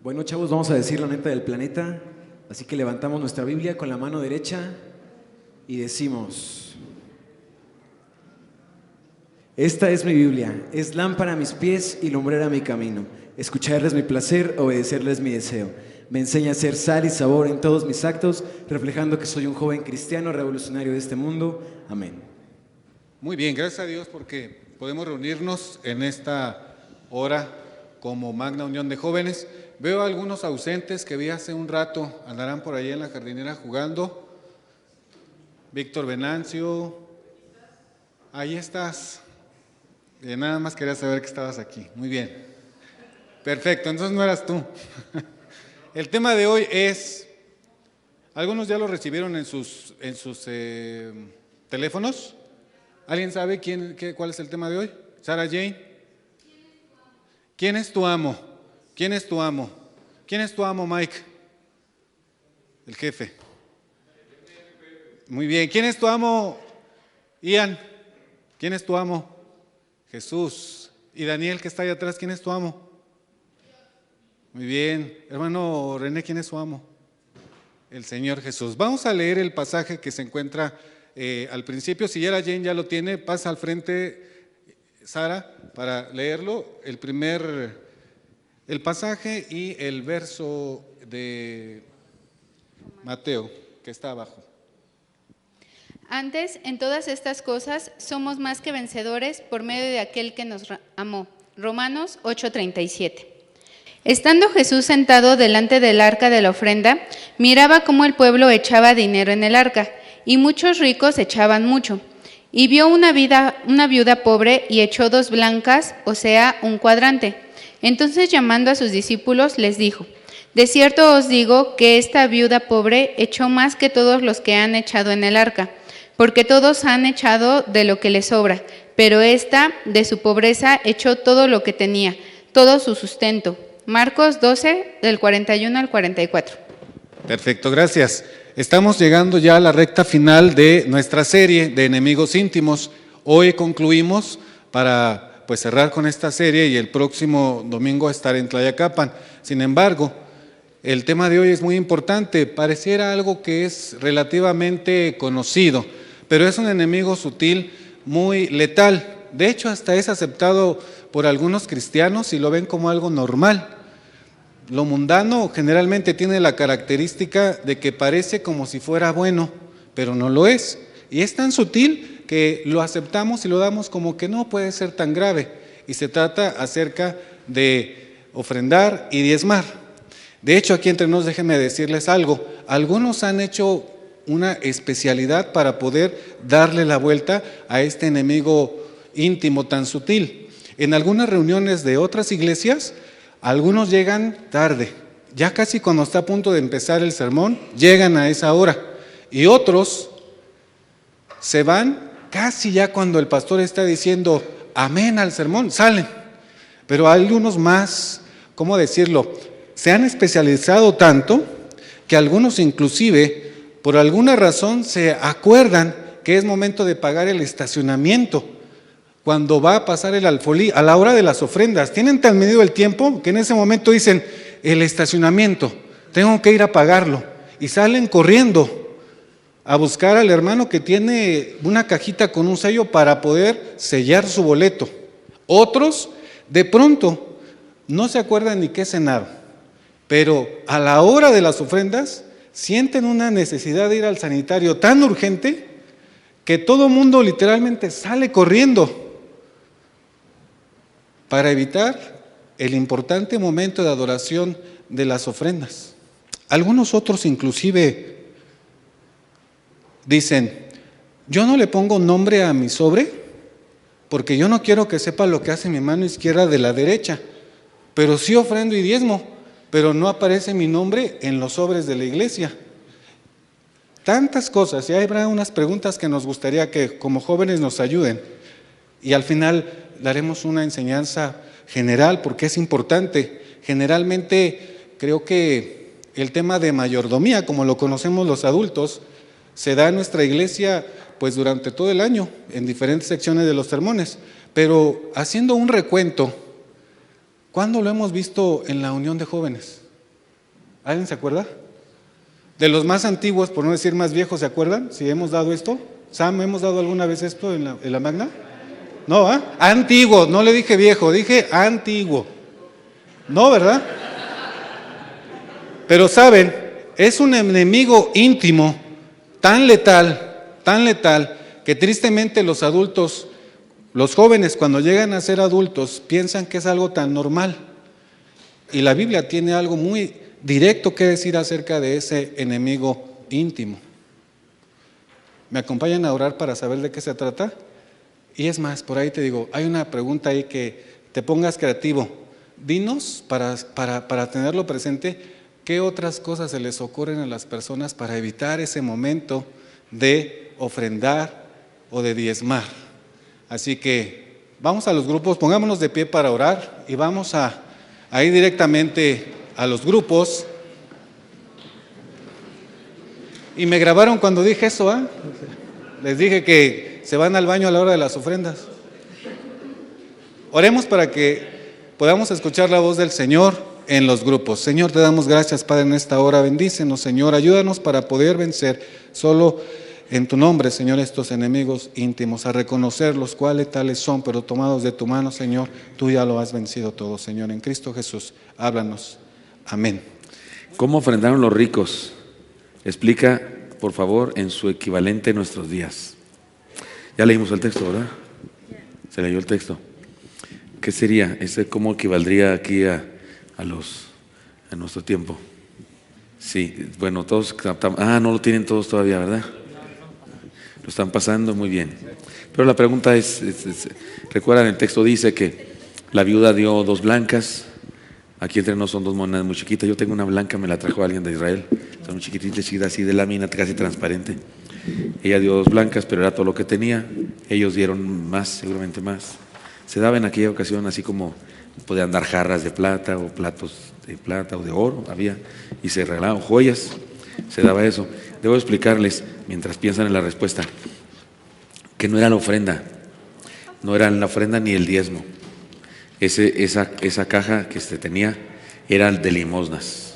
Bueno, chavos, vamos a decir la neta del planeta, así que levantamos nuestra Biblia con la mano derecha y decimos: esta es mi Biblia, es lámpara a mis pies y lumbrera a mi camino. Escucharles mi placer, obedecerles mi deseo. Me enseña a ser sal y sabor en todos mis actos, reflejando que soy un joven cristiano revolucionario de este mundo. Amén. Muy bien, gracias a Dios porque podemos reunirnos en esta hora como Magna Unión de Jóvenes. Veo a algunos ausentes que vi hace un rato, andarán por ahí en la jardinera jugando. Víctor Venancio, ahí estás. Nada más quería saber que estabas aquí. Muy bien. Perfecto, entonces no eras tú. El tema de hoy es, algunos ya lo recibieron en sus teléfonos. ¿Alguien sabe cuál es el tema de hoy? Sara Jane. ¿Quién es tu amo? ¿Quién es tu amo? ¿Quién es tu amo, Mike? El jefe. Muy bien. ¿Quién es tu amo, Ian? ¿Quién es tu amo? Jesús. ¿Y Daniel, que está ahí atrás, quién es tu amo? Muy bien. Hermano René, ¿quién es su amo? El Señor Jesús. Vamos a leer el pasaje que se encuentra al principio. Si ya la Jane ya lo tiene, pasa al frente, Sara, para leerlo. El pasaje y el verso de Mateo, que está abajo. Antes, en todas estas cosas, somos más que vencedores por medio de aquel que nos amó. Romanos 8:37. Estando Jesús sentado delante del arca de la ofrenda, miraba cómo el pueblo echaba dinero en el arca, y muchos ricos echaban mucho. Y vio una viuda pobre y echó 2 blancas, o sea, un cuadrante. Entonces, llamando a sus discípulos, les dijo: de cierto os digo que esta viuda pobre echó más que todos los que han echado en el arca, porque todos han echado de lo que les sobra, pero esta, de su pobreza, echó todo lo que tenía, todo su sustento. Marcos 12, del 41 al 44. Perfecto, gracias. Estamos llegando ya a la recta final de nuestra serie de enemigos íntimos. Hoy concluimos para cerrar con esta serie y el próximo domingo estar en Tlayacapan. Sin embargo, el tema de hoy es muy importante. Pareciera algo que es relativamente conocido, pero es un enemigo sutil muy letal. De hecho, hasta es aceptado por algunos cristianos y lo ven como algo normal. Lo mundano generalmente tiene la característica de que parece como si fuera bueno, pero no lo es. Y es tan sutil que lo aceptamos y lo damos como que no puede ser tan grave. Y se trata acerca de ofrendar y diezmar. De hecho, aquí entre nos, déjenme decirles algo. Algunos han hecho una especialidad para poder darle la vuelta a este enemigo íntimo tan sutil. En algunas reuniones de otras iglesias, algunos llegan tarde, ya casi cuando está a punto de empezar el sermón, llegan a esa hora. Y otros se van casi ya cuando el pastor está diciendo amén al sermón, salen. Pero hay algunos más, ¿cómo decirlo? Se han especializado tanto que algunos inclusive por alguna razón se acuerdan que es momento de pagar el estacionamiento cuando va a pasar el alfolí a la hora de las ofrendas. Tienen tan medido el tiempo que en ese momento dicen el estacionamiento, tengo que ir a pagarlo, y salen corriendo a buscar al hermano que tiene una cajita con un sello para poder sellar su boleto. Otros de pronto no se acuerdan ni qué cenaron, pero a la hora de las ofrendas sienten una necesidad de ir al sanitario tan urgente que todo mundo literalmente sale corriendo para evitar el importante momento de adoración de las ofrendas. Algunos otros inclusive dicen, yo no le pongo nombre a mi sobre porque yo no quiero que sepa lo que hace mi mano izquierda de la derecha, pero sí ofrendo y diezmo, pero no aparece mi nombre en los sobres de la iglesia. Tantas cosas, y habrá unas preguntas que nos gustaría que como jóvenes nos ayuden, y al final daremos una enseñanza general porque es importante. Generalmente creo que el tema de mayordomía, como lo conocemos los adultos, se da en nuestra iglesia pues durante todo el año, en diferentes secciones de los sermones, pero haciendo un recuento, ¿cuándo lo hemos visto en la unión de jóvenes? ¿Alguien se acuerda? De los más antiguos, por no decir más viejos, ¿se acuerdan? Si hemos dado esto. Sam, ¿hemos dado alguna vez esto en la Magna? No, ¿ah? Antiguo, no le dije viejo, dije antiguo. No, ¿verdad? Pero saben, es un enemigo íntimo tan letal, que tristemente los adultos, los jóvenes cuando llegan a ser adultos, piensan que es algo tan normal. Y la Biblia tiene algo muy directo que decir acerca de ese enemigo íntimo. ¿Me acompañan a orar para saber de qué se trata? Y es más, por ahí te digo, hay una pregunta ahí que te pongas creativo. Dinos, para tenerlo presente, ¿qué otras cosas se les ocurren a las personas para evitar ese momento de ofrendar o de diezmar? Así que vamos a los grupos, pongámonos de pie para orar y vamos a ir directamente a los grupos. Y me grabaron cuando dije eso, ¿ah? Les dije que se van al baño a la hora de las ofrendas. Oremos para que podamos escuchar la voz del Señor en los grupos. Señor, te damos gracias, Padre, en esta hora. Bendícenos, Señor. Ayúdanos para poder vencer solo en tu nombre, Señor, estos enemigos íntimos, a reconocer los cuales tales son, pero tomados de tu mano, Señor, tú ya lo has vencido todo, Señor. En Cristo Jesús, háblanos. Amén. ¿Cómo ofrendaron los ricos? Explica, por favor, en su equivalente en nuestros días. Ya leímos el texto, ¿verdad? Se leyó el texto. ¿Qué sería? ¿Cómo equivaldría aquí a nuestro tiempo? Sí, bueno, todos, no lo tienen todos todavía, ¿verdad? Lo están pasando muy bien. Pero la pregunta es, recuerdan, el texto dice que la viuda dio 2 blancas. Aquí entre nosotros son 2 monedas muy chiquitas. Yo tengo una blanca, me la trajo alguien de Israel. Son muy chiquititas, así de lámina, casi transparente. Ella dio 2 blancas, pero era todo lo que tenía. Ellos dieron más, seguramente más. Se daba en aquella ocasión así como podían dar jarras de plata o platos de plata o de oro, había, y se regalaban joyas, se daba eso. Debo explicarles, mientras piensan en la respuesta, que no era la ofrenda, no era la ofrenda ni el diezmo. Esa caja que se tenía era de limosnas,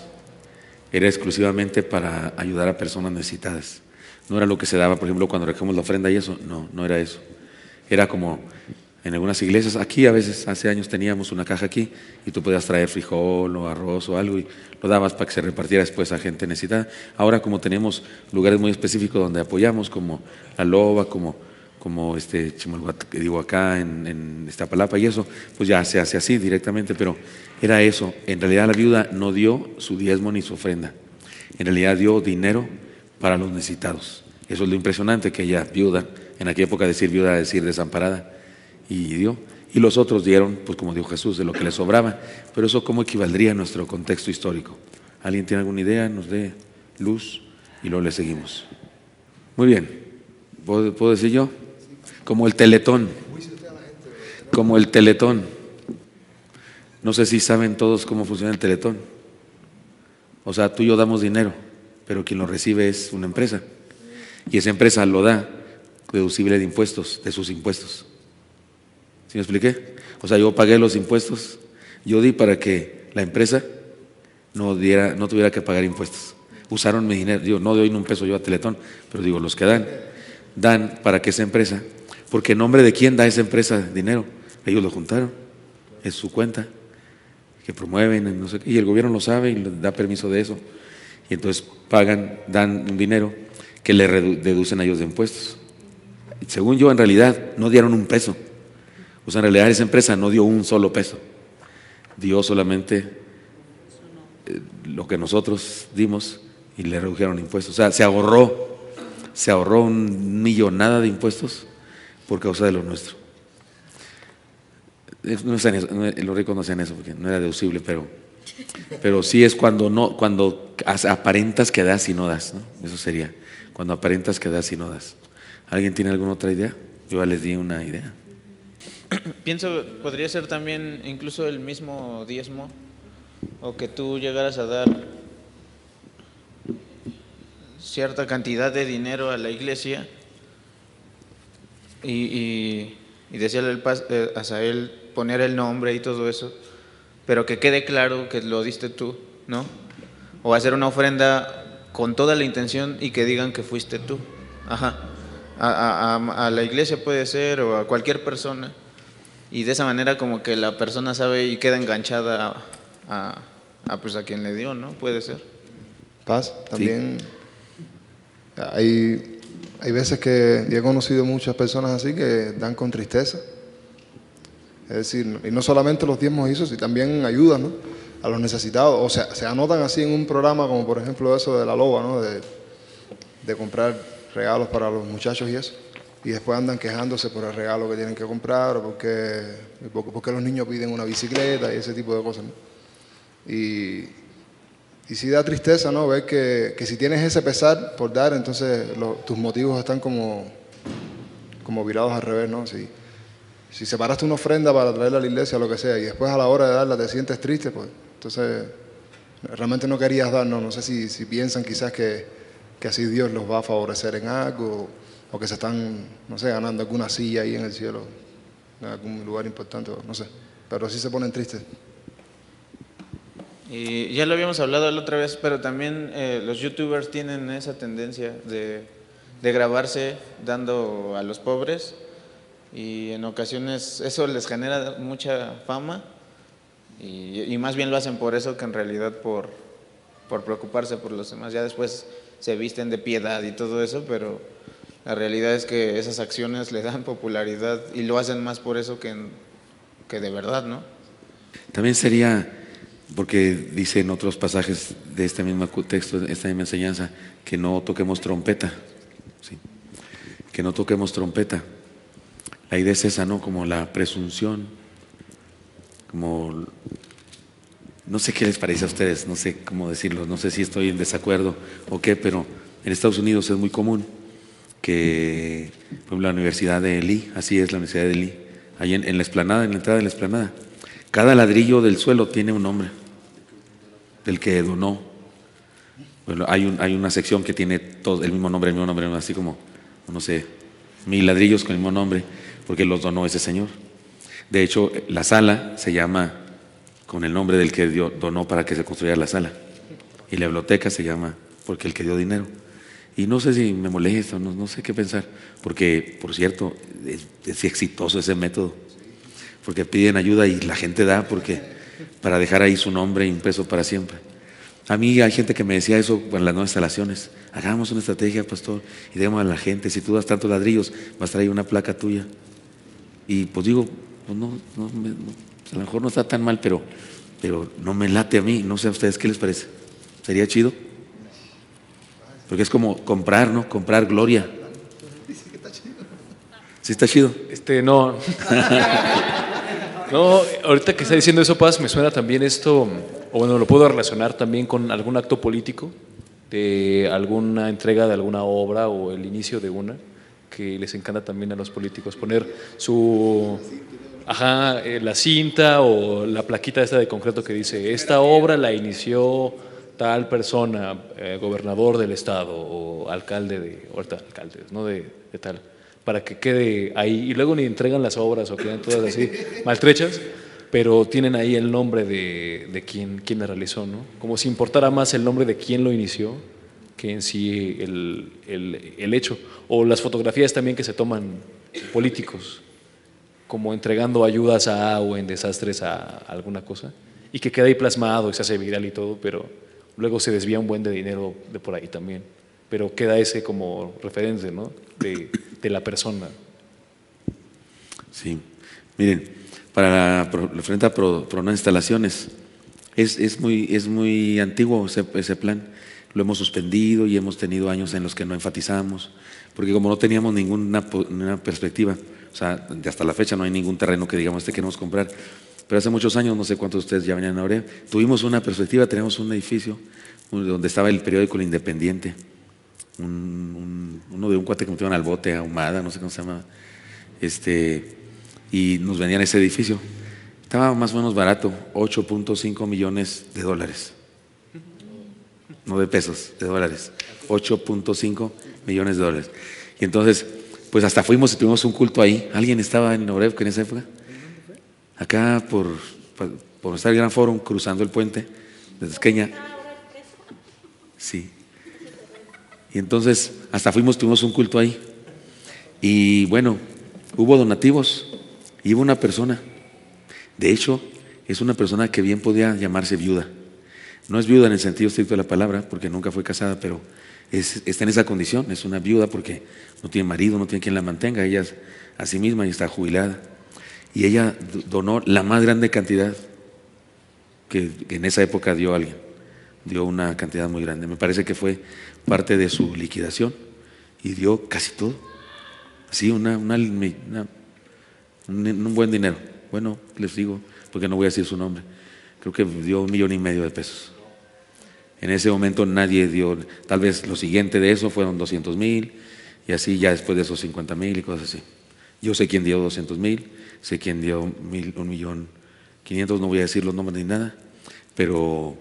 era exclusivamente para ayudar a personas necesitadas. No era lo que se daba, por ejemplo, cuando recogemos la ofrenda y eso, no era eso. Era como en algunas iglesias, aquí a veces, hace años teníamos una caja aquí y tú podías traer frijol o arroz o algo y lo dabas para que se repartiera después a gente necesitada. Ahora, como tenemos lugares muy específicos donde apoyamos, como La Loba, como Chimalhuacán, que digo acá en Iztapalapa y eso, pues ya se hace así directamente, pero era eso. En realidad la viuda no dio su diezmo ni su ofrenda, en realidad dio dinero para los necesitados. Eso es lo impresionante, que ella, viuda, en aquella época decir viuda, decir desamparada, y dio, y los otros dieron, pues como dijo Jesús, de lo que les sobraba. Pero eso, ¿cómo equivaldría a nuestro contexto histórico? ¿Alguien tiene alguna idea? Nos dé luz y luego le seguimos. Muy bien, ¿puedo decir yo? Como el Teletón, no sé si saben todos cómo funciona el Teletón. O sea, tú y yo damos dinero, pero quien lo recibe es una empresa, y esa empresa lo da deducible de impuestos, de sus impuestos. ¿Sí me expliqué? O sea, yo pagué los impuestos, yo di para que la empresa no tuviera que pagar impuestos. Usaron mi dinero, yo no doy ni un peso yo a Teletón, pero digo, los que dan para que esa empresa, porque en nombre de quién da esa empresa dinero, ellos lo juntaron, es su cuenta, que promueven, no sé qué, y el gobierno lo sabe y les da permiso de eso, y entonces dan un dinero que le deducen a ellos de impuestos. Según yo, en realidad no dieron un peso. O sea, en realidad esa empresa no dio un solo peso, dio solamente lo que nosotros dimos y le redujeron impuestos. O sea, se ahorró un millonada de impuestos por causa de lo nuestro. Los ricos no hacían eso porque no era deducible, pero sí es cuando aparentas que das y no das, ¿no? Eso sería, cuando aparentas que das y no das. ¿Alguien tiene alguna otra idea? Yo ya les di una idea. Pienso, podría ser también incluso el mismo diezmo, o que tú llegaras a dar cierta cantidad de dinero a la iglesia y decirle a Asael poner el nombre y todo eso, pero que quede claro que lo diste tú, ¿no? o hacer una ofrenda con toda la intención y que digan que fuiste tú. Ajá. A la iglesia puede ser, o a cualquier persona, y de esa manera como que la persona sabe y queda enganchada pues a quien le dio, ¿no? Puede ser. Paz, también hay veces que yo he conocido muchas personas así que dan con tristeza. Es decir, y no solamente los diezmos y eso, sino también ayudan, ¿no?, a los necesitados. O sea, se anotan así en un programa como por ejemplo eso de la loba, ¿no?, de comprar regalos para los muchachos y eso. Y después andan quejándose por el regalo que tienen que comprar o porque los niños piden una bicicleta y ese tipo de cosas, ¿no? Y sí da tristeza, ¿no?, ver que si tienes ese pesar por dar, entonces tus motivos están como virados al revés, ¿no? Si separaste una ofrenda para traerla a la iglesia, lo que sea, y después a la hora de darla te sientes triste, pues entonces realmente no querías dar, ¿no? No sé si piensan quizás que así Dios los va a favorecer en algo, o que se están, no sé, ganando alguna silla ahí en el cielo, en algún lugar importante, no sé, pero sí se ponen tristes. Y ya lo habíamos hablado la otra vez, pero también los youtubers tienen esa tendencia de grabarse dando a los pobres, y en ocasiones eso les genera mucha fama, y más bien lo hacen por eso que en realidad por preocuparse por los demás. Ya después se visten de piedad y todo eso, pero la realidad es que esas acciones le dan popularidad y lo hacen más por eso que de verdad, ¿no? También sería, porque dice en otros pasajes de este mismo texto, esta misma enseñanza, que no toquemos trompeta, ¿sí? Que no toquemos trompeta. La idea es esa, ¿no? Como la presunción, como, no sé qué les parece a ustedes, no sé cómo decirlo, no sé si estoy en desacuerdo o qué, pero en Estados Unidos es muy común que, por ejemplo, la Universidad de Lee, así es la Universidad de Lee, ahí en la explanada, en la entrada de la explanada, cada ladrillo del suelo tiene un nombre del que donó. Bueno, hay una sección que tiene todo el mismo nombre, así como, no sé, 1000 ladrillos con el mismo nombre, porque los donó ese señor. De hecho, la sala se llama con el nombre del que donó para que se construyera la sala, y la biblioteca se llama porque el que dio dinero. Y no sé si me molesta, no sé qué pensar, porque, por cierto, es exitoso ese método, porque piden ayuda y la gente da, porque para dejar ahí su nombre impreso para siempre. A mí hay gente que me decía eso en las nuevas instalaciones: hagamos una estrategia, pastor, y digamos a la gente, si tú das tantos ladrillos, vas a traer una placa tuya. Y pues digo, pues a lo mejor no está tan mal, pero no me late a mí. No sé a ustedes qué les parece. ¿Sería chido? Porque es como comprar, ¿no? Comprar gloria. ¿Sí está chido? No. No, ahorita que está diciendo eso, Paz, me suena también esto, o bueno, lo puedo relacionar también con algún acto político, de alguna entrega de alguna obra o el inicio de una, que les encanta también a los políticos poner la cinta o la plaquita esta de concreto que dice: esta obra la inició tal persona, gobernador del estado o alcalde ¿no? de tal, para que quede ahí, y luego ni entregan las obras o quedan todas así maltrechas, pero tienen ahí el nombre de quién la realizó, ¿no? Como si importara más el nombre de quién lo inició que en sí el hecho. O las fotografías también que se toman políticos, como entregando ayudas o en desastres a alguna cosa, y que queda ahí plasmado y se hace viral y todo, pero luego se desvía un buen de dinero de por ahí también, pero queda ese como referente, ¿no? de la persona. Sí, miren, para la frente a Pronas Instalaciones, es muy antiguo ese plan. Lo hemos suspendido y hemos tenido años en los que no enfatizamos, porque como no teníamos ninguna perspectiva, o sea, hasta la fecha no hay ningún terreno que digamos queremos comprar, pero hace muchos años, no sé cuántos de ustedes ya venían ahora, tuvimos una perspectiva, teníamos un edificio donde estaba el periódico El Independiente, uno de un cuate que metieron al bote, Ahumada, no sé cómo se llama, y nos vendían ese edificio. Estaba más o menos barato, $8.5 millones, no de pesos, de dólares, $8.5 millones. Y entonces, pues hasta fuimos y tuvimos un culto ahí. ¿Alguien estaba en Oreb en esa época? Acá por estar el Gran Fórum, cruzando el puente de Esqueña. Sí. Y entonces hasta tuvimos un culto ahí. Y bueno, hubo donativos y hubo una persona. De hecho, es una persona que bien podía llamarse viuda. No es viuda en el sentido estricto de la palabra, porque nunca fue casada, pero está en esa condición. Es una viuda porque no tiene marido, no tiene quien la mantenga. Ella es a sí misma y está jubilada. Y ella donó la más grande cantidad que en esa época dio alguien. Dio una cantidad muy grande. Me parece que fue parte de su liquidación y dio casi todo. Así, un buen dinero. Bueno, les digo, porque no voy a decir su nombre. Creo que dio 1,5 millones de pesos. En ese momento nadie dio, tal vez lo siguiente de eso fueron 200,000 y así ya después de esos 50,000 y cosas así. Yo sé quién dio 200,000, sé quién dio 1,500,000, no voy a decir los nombres ni nada, pero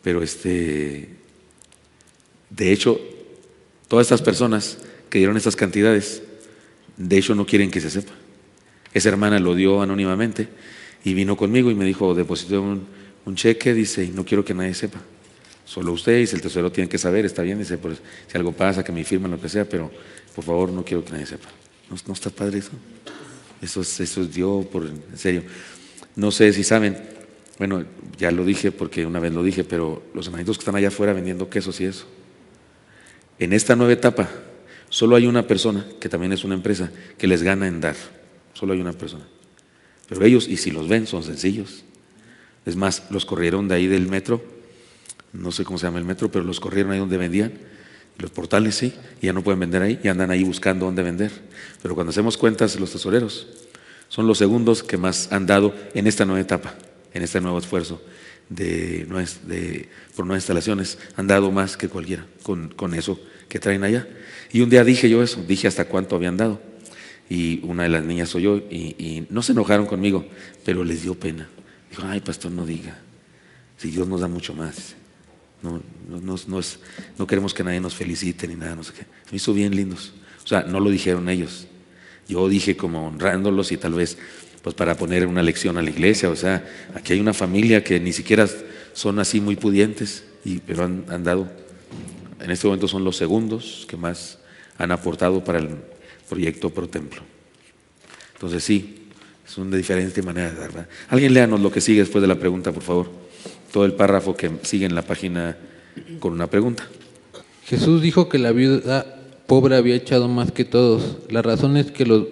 de hecho, todas estas personas que dieron estas cantidades, de hecho no quieren que se sepa. Esa hermana lo dio anónimamente y vino conmigo y me dijo, deposité un cheque, dice, y no quiero que nadie sepa. Solo usted, dice, el tesorero tiene que saber, está bien, dice, pues, si algo pasa, que me firmen, lo que sea, pero por favor no quiero que nadie sepa. ¿No está padre eso? Eso es Dios, en serio. No sé si saben, bueno, ya lo dije porque una vez lo dije, pero los hermanitos que están allá afuera vendiendo quesos y eso. En esta nueva etapa, solo hay una persona, que también es una empresa, que les gana en dar. Solo hay una persona. Pero ellos, y si los ven, son sencillos. Es más, los corrieron de ahí del metro, no sé cómo se llama el metro, pero los corrieron ahí donde vendían, los portales sí, y ya no pueden vender ahí, y andan ahí buscando dónde vender. Pero cuando hacemos cuentas, los tesoreros son los segundos que más han dado en esta nueva etapa, en este nuevo esfuerzo por nuevas instalaciones, han dado más que cualquiera con eso que traen allá. Y un día dije yo eso, dije hasta cuánto habían dado. Y una de las niñas oyó y no se enojaron conmigo, pero les dio pena. Dijo, ay, pastor, no diga, si Dios nos da mucho más. No queremos que nadie nos felicite ni nada, no sé qué. Me hizo bien lindos. O sea, no lo dijeron ellos. Yo dije como honrándolos y tal vez pues para poner una lección a la iglesia. O sea, aquí hay una familia que ni siquiera son así muy pudientes, pero han dado. En este momento son los segundos que más han aportado para el proyecto Pro Templo. Entonces sí, es una diferente manera de dar, ¿verdad? Alguien léanos lo que sigue después de la pregunta, por favor. Todo el párrafo que sigue en la página con una pregunta. Jesús dijo que la viuda pobre había echado más que todos. La razón es que los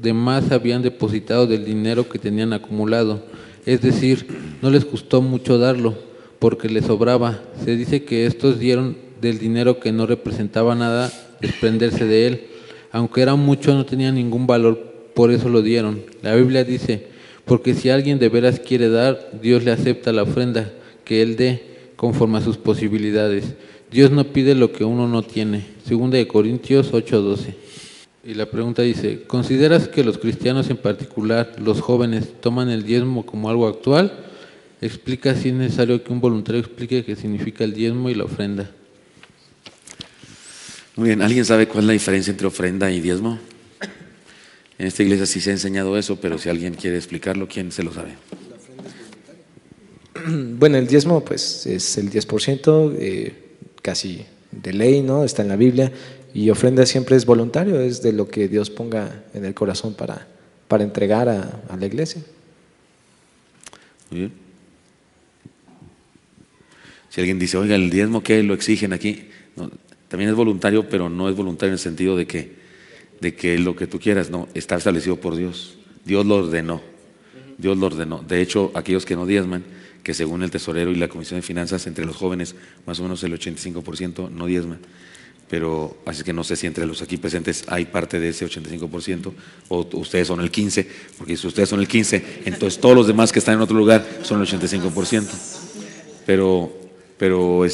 demás habían depositado del dinero que tenían acumulado. Es decir, no les costó mucho darlo, porque les sobraba. Se dice que estos dieron del dinero que no representaba nada desprenderse de él. Aunque era mucho, no tenía ningún valor, por eso lo dieron. La Biblia dice, porque si alguien de veras quiere dar, Dios le acepta la ofrenda que él dé conforme a sus posibilidades. Dios no pide lo que uno no tiene. 2 Corintios 8:12. Y la pregunta dice, ¿consideras que los cristianos en particular, los jóvenes, toman el diezmo como algo actual? Explica si es necesario que un voluntario explique qué significa el diezmo y la ofrenda. Muy bien, ¿alguien sabe cuál es la diferencia entre ofrenda y diezmo? En esta iglesia sí se ha enseñado eso, pero si alguien quiere explicarlo, ¿quién se lo sabe? Bueno, el diezmo pues es el 10%, casi de ley, ¿no? Está en la Biblia. Y ofrenda siempre es voluntario, es de lo que Dios ponga en el corazón para entregar a la iglesia. Muy bien. Si alguien dice, oiga, el diezmo, ¿qué lo exigen aquí? No, también es voluntario, pero no es voluntario en el sentido de que lo que tú quieras, no, está establecido por Dios. Dios lo ordenó. Dios lo ordenó. De hecho, aquellos que no diezman, que según el tesorero y la Comisión de Finanzas, entre los jóvenes, más o menos el 85% no diezman. Pero así que no sé si entre los aquí presentes hay parte de ese 85% o ustedes son el 15%, porque si ustedes son el 15%, entonces todos los demás que están en otro lugar son el 85%. Pero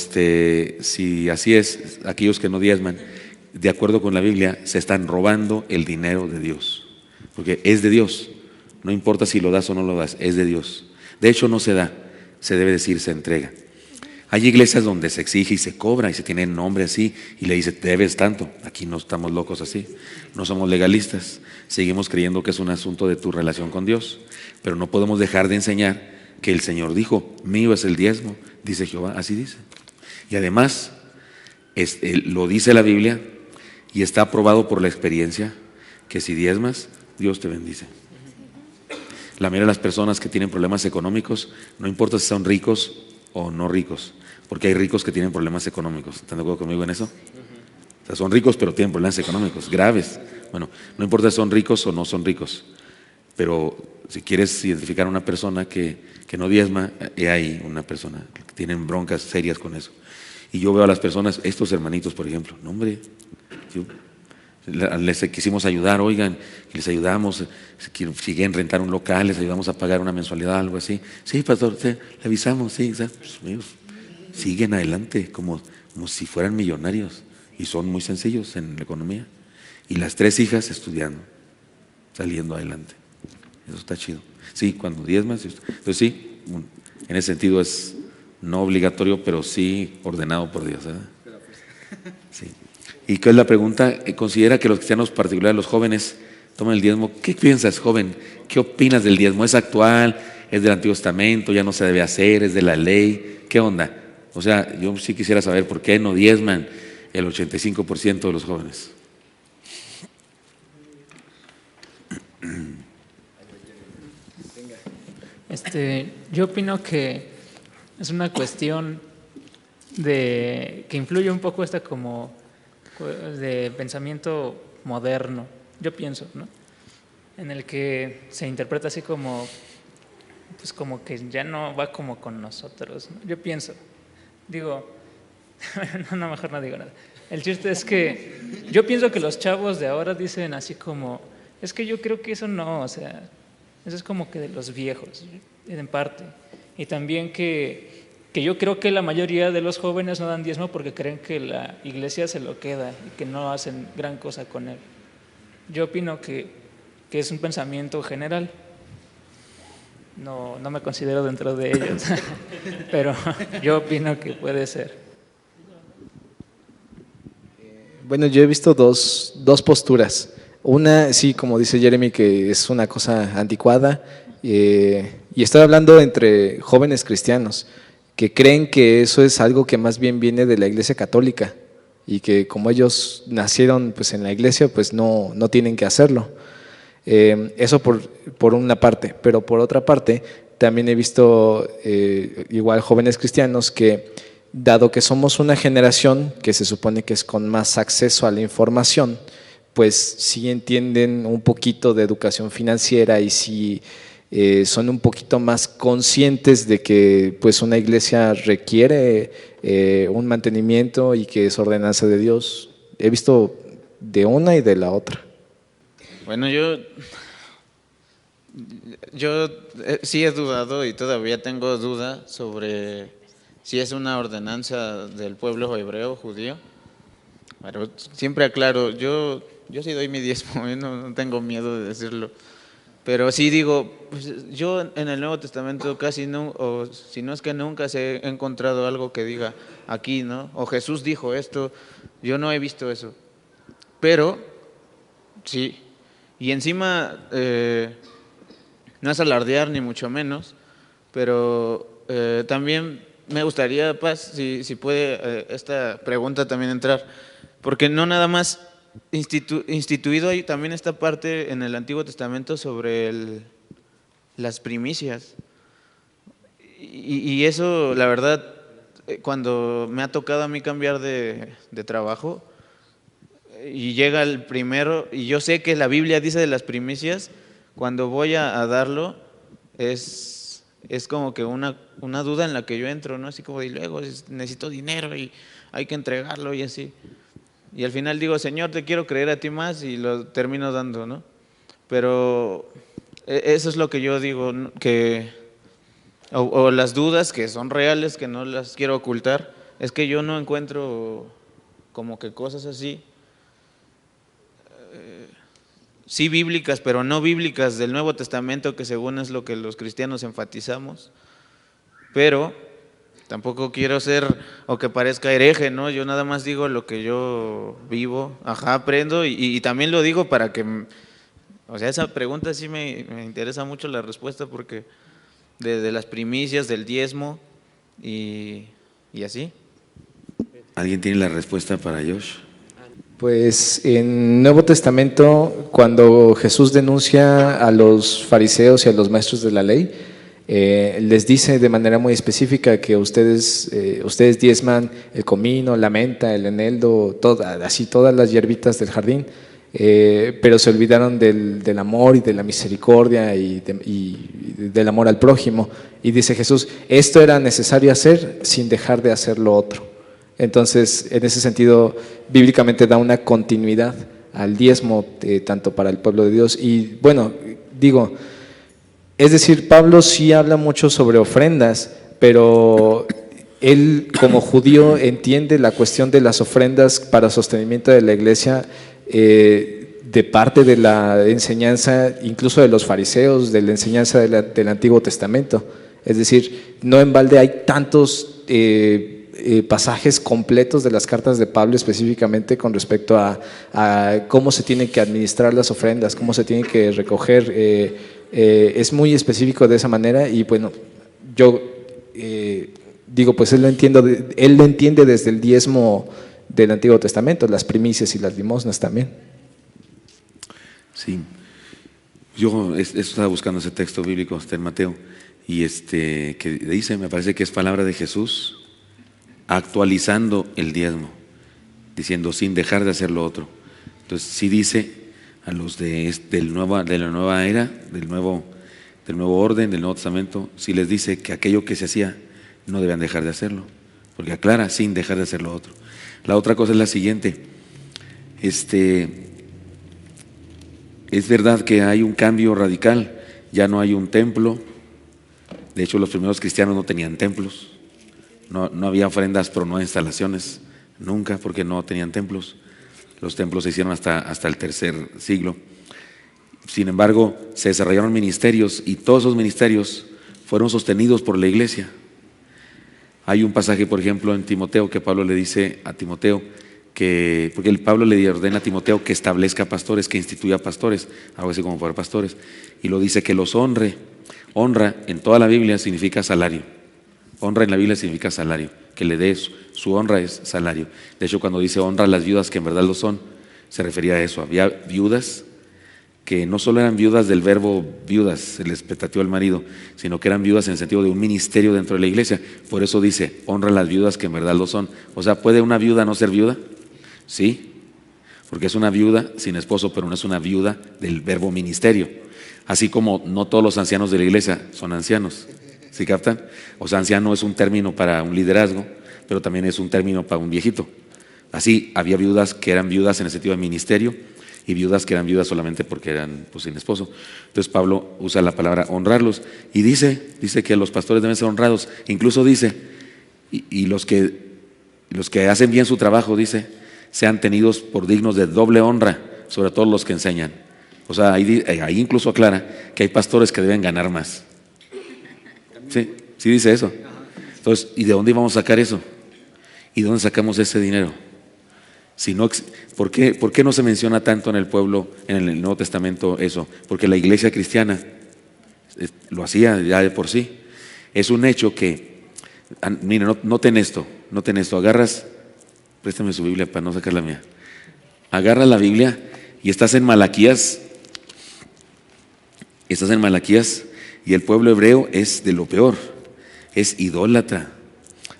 si así es, aquellos que no diezman, de acuerdo con la Biblia, se están robando el dinero de Dios, porque es de Dios, no importa si lo das o no lo das, es de Dios. De hecho no se da, se debe decir se entrega. Hay iglesias donde se exige y se cobra y se tiene nombre así y le dice debes tanto. Aquí no estamos locos así, no somos legalistas, seguimos creyendo que es un asunto de tu relación con Dios, pero no podemos dejar de enseñar que el Señor dijo, mío es el diezmo, dice Jehová, así dice. Y además lo dice la Biblia y está aprobado por la experiencia, que si diezmas, Dios te bendice. La mayoría de las personas que tienen problemas económicos, no importa si son ricos o no ricos, porque hay ricos que tienen problemas económicos. ¿Están de acuerdo conmigo en eso? O sea, son ricos pero tienen problemas económicos graves. Bueno, no importa si son ricos o no son ricos, pero si quieres identificar a una persona que no diezma, hay una persona que tienen broncas serias con eso. Y yo veo a las personas, estos hermanitos por ejemplo, no hombre, les quisimos ayudar, oigan, les ayudamos, si quieren rentar un local, les ayudamos a pagar una mensualidad, algo así. Sí, pastor, le avisamos, sí, pues, amigos, siguen adelante como si fueran millonarios y son muy sencillos en la economía. Y las 3 hijas estudiando, saliendo adelante. Eso está chido. Sí, cuando diezmas, entonces sí, en ese sentido es no obligatorio, pero sí ordenado por Dios, ¿verdad? Sí. ¿Y qué es la pregunta? ¿Considera que los cristianos, particularmente los jóvenes, toman el diezmo? ¿Qué piensas, joven? ¿Qué opinas del diezmo? ¿Es actual? ¿Es del Antiguo Testamento? ¿Ya no se debe hacer? ¿Es de la ley? ¿Qué onda? O sea, yo sí quisiera saber por qué no diezman el 85% de los jóvenes. Yo opino que es una cuestión que influye un poco como de pensamiento moderno, yo pienso, ¿no? En el que se interpreta así como que ya no va como con nosotros, ¿no? Yo pienso, digo, no, mejor no digo nada. El chiste es que yo pienso que los chavos de ahora dicen así como, es que yo creo que eso no, o sea, eso es como que de los viejos, en parte. Y también que yo creo que la mayoría de los jóvenes no dan diezmo porque creen que la iglesia se lo queda y que no hacen gran cosa con él. Yo opino que es un pensamiento general. No me considero dentro de ellos, pero yo opino que puede ser. Bueno, yo he visto dos posturas. Una, sí, como dice Jeremy, que es una cosa anticuada, y estoy hablando entre jóvenes cristianos que creen que eso es algo que más bien viene de la Iglesia Católica y que como ellos nacieron pues en la iglesia, pues no tienen que hacerlo. Eso por una parte, pero por otra parte también he visto igual jóvenes cristianos que, dado que somos una generación que se supone que es con más acceso a la información, pues sí entienden un poquito de educación financiera y sí son un poquito más conscientes de que pues una iglesia requiere un mantenimiento y que es ordenanza de Dios. He visto de una y de la otra. Bueno, yo sí he dudado y todavía tengo duda sobre si es una ordenanza del pueblo hebreo, judío. Pero siempre aclaro, yo sí doy mi diezmo, no tengo miedo de decirlo. Pero sí digo, pues yo en el Nuevo Testamento casi no, o si no es que nunca se he encontrado algo que diga aquí, ¿no? O Jesús dijo esto, yo no he visto eso. Pero, sí, y encima, no es alardear ni mucho menos, pero también me gustaría, Paz, si puede esta pregunta también entrar, porque no nada más instituido hay también esta parte en el Antiguo Testamento sobre las primicias. Y eso, la verdad, cuando me ha tocado a mí cambiar de trabajo y llega el primero, y yo sé que la Biblia dice de las primicias, cuando voy a darlo, es como que una duda en la que yo entro, ¿no? Así como de luego necesito dinero y hay que entregarlo y así. Y al final digo, Señor, te quiero creer a ti más y lo termino dando, ¿no? Pero eso es lo que yo digo, ¿no? O las dudas que son reales, que no las quiero ocultar, es que yo no encuentro como que cosas así, sí bíblicas, pero no bíblicas del Nuevo Testamento, que según es lo que los cristianos enfatizamos, pero tampoco quiero ser o que parezca hereje, ¿no? Yo nada más digo lo que yo vivo, aprendo y también lo digo para que, o sea, esa pregunta sí me interesa mucho la respuesta porque de las primicias, del diezmo y así. ¿Alguien tiene la respuesta para Josh? Pues en Nuevo Testamento, cuando Jesús denuncia a los fariseos y a los maestros de la ley, les dice de manera muy específica que ustedes diezman el comino, la menta, el eneldo, así todas las hierbitas del jardín, pero se olvidaron del amor y de la misericordia y del amor al prójimo. Y dice Jesús, esto era necesario hacer sin dejar de hacer lo otro. Entonces, en ese sentido, bíblicamente da una continuidad al diezmo, tanto para el pueblo de Dios. Y bueno, digo, es decir, Pablo sí habla mucho sobre ofrendas, pero él como judío entiende la cuestión de las ofrendas para sostenimiento de la iglesia de parte de la enseñanza, incluso de los fariseos, de la enseñanza del Antiguo Testamento. Es decir, no en balde hay tantos pasajes completos de las cartas de Pablo específicamente con respecto a cómo se tienen que administrar las ofrendas, cómo se tienen que recoger. Es muy específico de esa manera y bueno, yo digo, pues él lo entiende desde el diezmo del Antiguo Testamento, las primicias y las limosnas también. Sí, yo estaba buscando ese texto bíblico, está en Mateo, y que dice, me parece que es palabra de Jesús, actualizando el diezmo, diciendo sin dejar de hacer lo otro. Entonces sí dice a los de la nueva era, del nuevo orden, del Nuevo Testamento, sí les dice que aquello que se hacía no debían dejar de hacerlo, porque aclara sin dejar de hacer lo otro. La otra cosa es la siguiente, es verdad que hay un cambio radical, ya no hay un templo. De hecho, los primeros cristianos no tenían templos. No había ofrendas, pero no instalaciones, nunca, porque no tenían templos. Los templos se hicieron hasta el tercer siglo. Sin embargo, se desarrollaron ministerios y todos esos ministerios fueron sostenidos por la iglesia. Hay un pasaje, por ejemplo, en Timoteo, que Pablo le dice a Timoteo, porque Pablo le ordena a Timoteo que establezca pastores, que instituya pastores, algo así como para pastores, y lo dice que los honre. Honra en toda la Biblia significa salario. Honra en la Biblia significa salario, que le dé su honra es salario. De hecho, cuando dice honra a las viudas, que en verdad lo son, se refería a eso. Había viudas que no solo eran viudas del verbo viudas, se les petateó el marido, sino que eran viudas en el sentido de un ministerio dentro de la iglesia. Por eso dice, honra a las viudas que en verdad lo son. O sea, ¿puede una viuda no ser viuda? Sí, porque es una viuda sin esposo, pero no es una viuda del verbo ministerio. Así como no todos los ancianos de la iglesia son ancianos. ¿Sí captan? O sea, anciano es un término para un liderazgo, pero también es un término para un viejito. Así, había viudas que eran viudas en el sentido de ministerio y viudas que eran viudas solamente porque eran sin esposo. Entonces Pablo usa la palabra honrarlos y dice que los pastores deben ser honrados. Incluso dice, y los que hacen bien su trabajo, dice, sean tenidos por dignos de doble honra, sobre todo los que enseñan. O sea, ahí incluso aclara que hay pastores que deben ganar más. Sí dice eso. Entonces, ¿y de dónde íbamos a sacar eso? ¿Y de dónde sacamos ese dinero? ¿Por qué no se menciona tanto en el pueblo, en el Nuevo Testamento eso? Porque la iglesia cristiana lo hacía ya de por sí. Es un hecho que, mire, noten esto, agarras, préstame su Biblia para no sacar la mía. Agarras la Biblia y estás en Malaquías y el pueblo hebreo es de lo peor, es idólatra,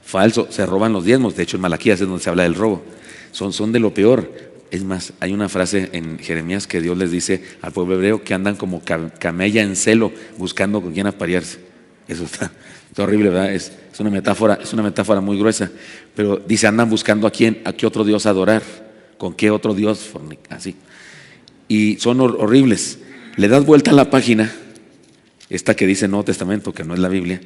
falso, se roban los diezmos. De hecho, en Malaquías es donde se habla del robo. Son de lo peor. Es más, hay una frase en Jeremías que Dios les dice al pueblo hebreo que andan como camella en celo buscando con quién aparearse. Eso está horrible, ¿verdad? Es una metáfora muy gruesa, pero dice, andan buscando a qué otro Dios adorar, con qué otro Dios, así. Y son horribles. Le das vuelta a la página, esta que dice Nuevo Testamento, que no es la Biblia,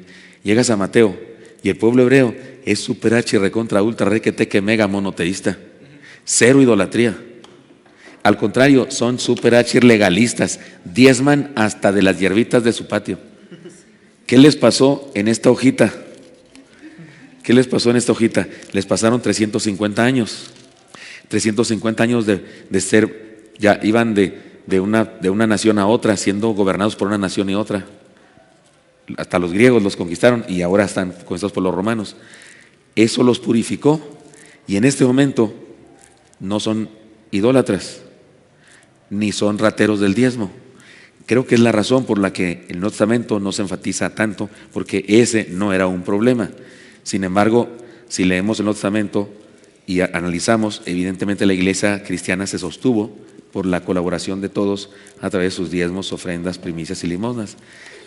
llegas a Mateo y el pueblo hebreo es super H, recontra, ultra, requete, que mega monoteísta, cero idolatría. Al contrario, son super H legalistas, diezman hasta de las hierbitas de su patio. ¿Qué les pasó en esta hojita? Les pasaron 350 años. 350 años de ser, ya iban de una nación a otra, siendo gobernados por una nación y otra. Hasta los griegos los conquistaron y ahora están conquistados por los romanos. Eso los purificó Y en este momento no son idólatras, ni son rateros del diezmo. Creo que es la razón por la que el Nuevo Testamento no se enfatiza tanto, porque ese no era un problema. Sin embargo, si leemos el Nuevo Testamento y analizamos, evidentemente la iglesia cristiana se sostuvo por la colaboración de todos a través de sus diezmos, ofrendas, primicias y limosnas.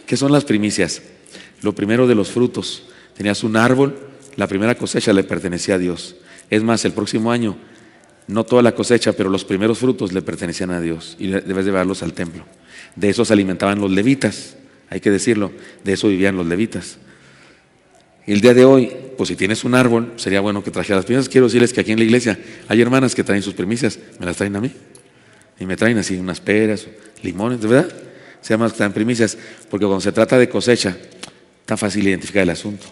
¿Qué son las primicias? Lo primero de los frutos. Tenías un árbol, la primera cosecha le pertenecía a Dios. Es más, el próximo año, no toda la cosecha, pero los primeros frutos le pertenecían a Dios y debes llevarlos al templo. De eso se alimentaban los levitas, hay que decirlo, de eso vivían los levitas. Y el día de hoy, pues si tienes un árbol, sería bueno que trajeras las primicias. Quiero decirles que aquí en la iglesia hay hermanas que traen sus primicias, me las traen a mí. Y me traen así unas peras, limones, ¿de verdad? Se llaman que traen primicias, porque cuando se trata de cosecha, tan fácil identificar el asunto.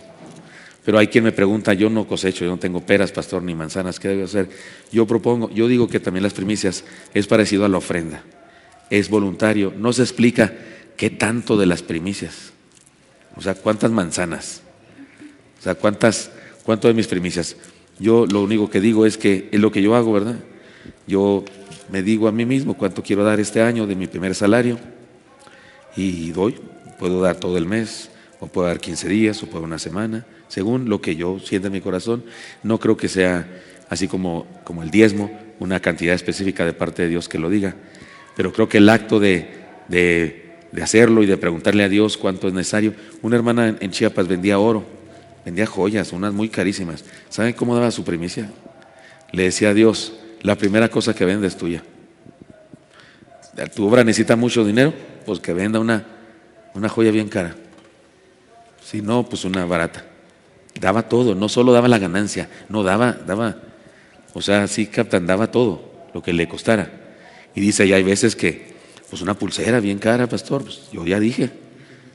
Pero hay quien me pregunta, yo no cosecho, yo no tengo peras, pastor, ni manzanas, ¿qué debo hacer? Yo digo que también las primicias es parecido a la ofrenda, es voluntario, no se explica qué tanto de las primicias, o sea, cuántas manzanas, o sea, cuánto de mis primicias. Yo lo único que digo es que es lo que yo hago, ¿verdad? Yo me digo a mí mismo cuánto quiero dar este año de mi primer salario y doy, puedo dar todo el mes, o puedo dar 15 días, o puedo dar una semana, según lo que yo sienta en mi corazón. No creo que sea así como el diezmo, una cantidad específica de parte de Dios que lo diga, pero creo que el acto de hacerlo y de preguntarle a Dios cuánto es necesario. Una hermana en Chiapas vendía oro, vendía joyas, unas muy carísimas. ¿Saben cómo daba su primicia? Le decía a Dios, la primera cosa que vende es tuya. ¿Tu obra necesita mucho dinero? Pues que venda una joya bien cara. Si no, pues una barata. Daba todo, no solo daba la ganancia, no daba, o sea, sí captan, daba todo, lo que le costara. Y dice, y hay veces que, pues una pulsera bien cara, pastor, pues yo ya dije,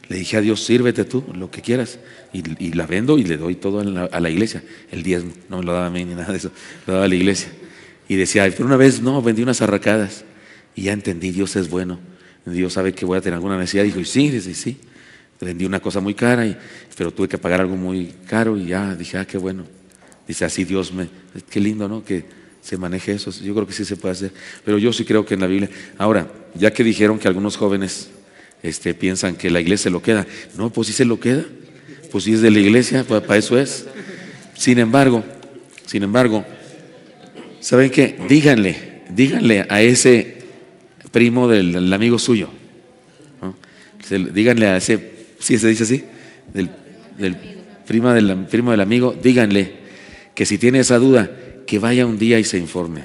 le dije a Dios, sírvete tú, lo que quieras, y la vendo y le doy todo a la iglesia, el diezmo, no me lo daba a mí ni nada de eso, lo daba a la iglesia. Y decía, pero una vez no, vendí unas arracadas, y ya entendí, Dios es bueno, Dios sabe que voy a tener alguna necesidad, dijo, y sí, dice, sí. Vendí una cosa muy cara, pero tuve que pagar algo muy caro y ya dije, qué bueno. Dice, así Dios qué lindo, ¿no? Que se maneje eso. Yo creo que sí se puede hacer, pero yo sí creo que en la Biblia. Ahora, ya que dijeron que algunos jóvenes piensan que la iglesia se lo queda, no, pues sí se lo queda, pues sí es de la iglesia, para eso es. Sin embargo, ¿saben qué? Díganle a ese primo del amigo suyo, ¿no? Díganle a ese, ¿sí se dice así? Del primo del amigo, díganle que si tiene esa duda, que vaya un día y se informe,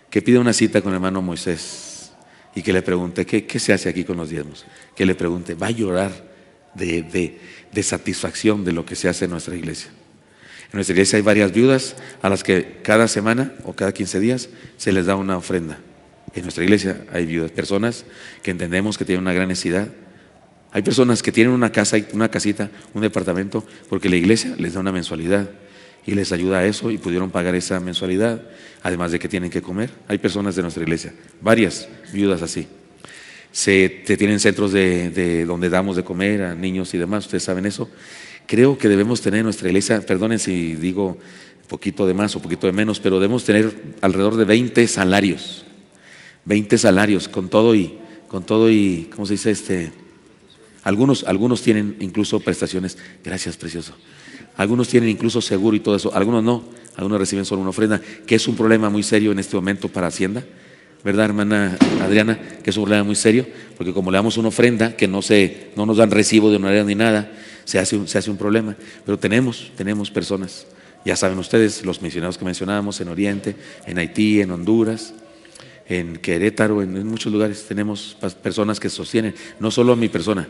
que pida una cita con el hermano Moisés y que le pregunte, ¿qué se hace aquí con los diezmos? Que le pregunte, va a llorar de satisfacción de lo que se hace en nuestra iglesia. En nuestra iglesia hay varias viudas a las que cada semana o cada 15 días se les da una ofrenda. En nuestra iglesia hay viudas, personas que entendemos que tienen una gran necesidad. Hay personas que tienen una casita, un departamento, porque la iglesia les da una mensualidad y les ayuda a eso y pudieron pagar esa mensualidad, además de que tienen que comer. Hay personas de nuestra iglesia, varias viudas así. Se tienen centros de donde damos de comer a niños y demás, ustedes saben eso. Creo que debemos tener en nuestra iglesia, perdonen si digo poquito de más o poquito de menos, pero debemos tener alrededor de 20 salarios. 20 salarios con todo y ¿cómo se dice? Algunos tienen incluso prestaciones, gracias precioso. Algunos tienen incluso seguro y todo eso, algunos no, algunos reciben solo una ofrenda, que es un problema muy serio en este momento para Hacienda, ¿verdad, hermana Adriana? Que es un problema muy serio, porque como le damos una ofrenda que no nos dan recibo de honorario ni nada, se hace un problema. Pero tenemos personas, ya saben ustedes, los misioneros que mencionábamos en Oriente, en Haití, en Honduras, en Querétaro, en muchos lugares tenemos personas que sostienen, no solo mi persona,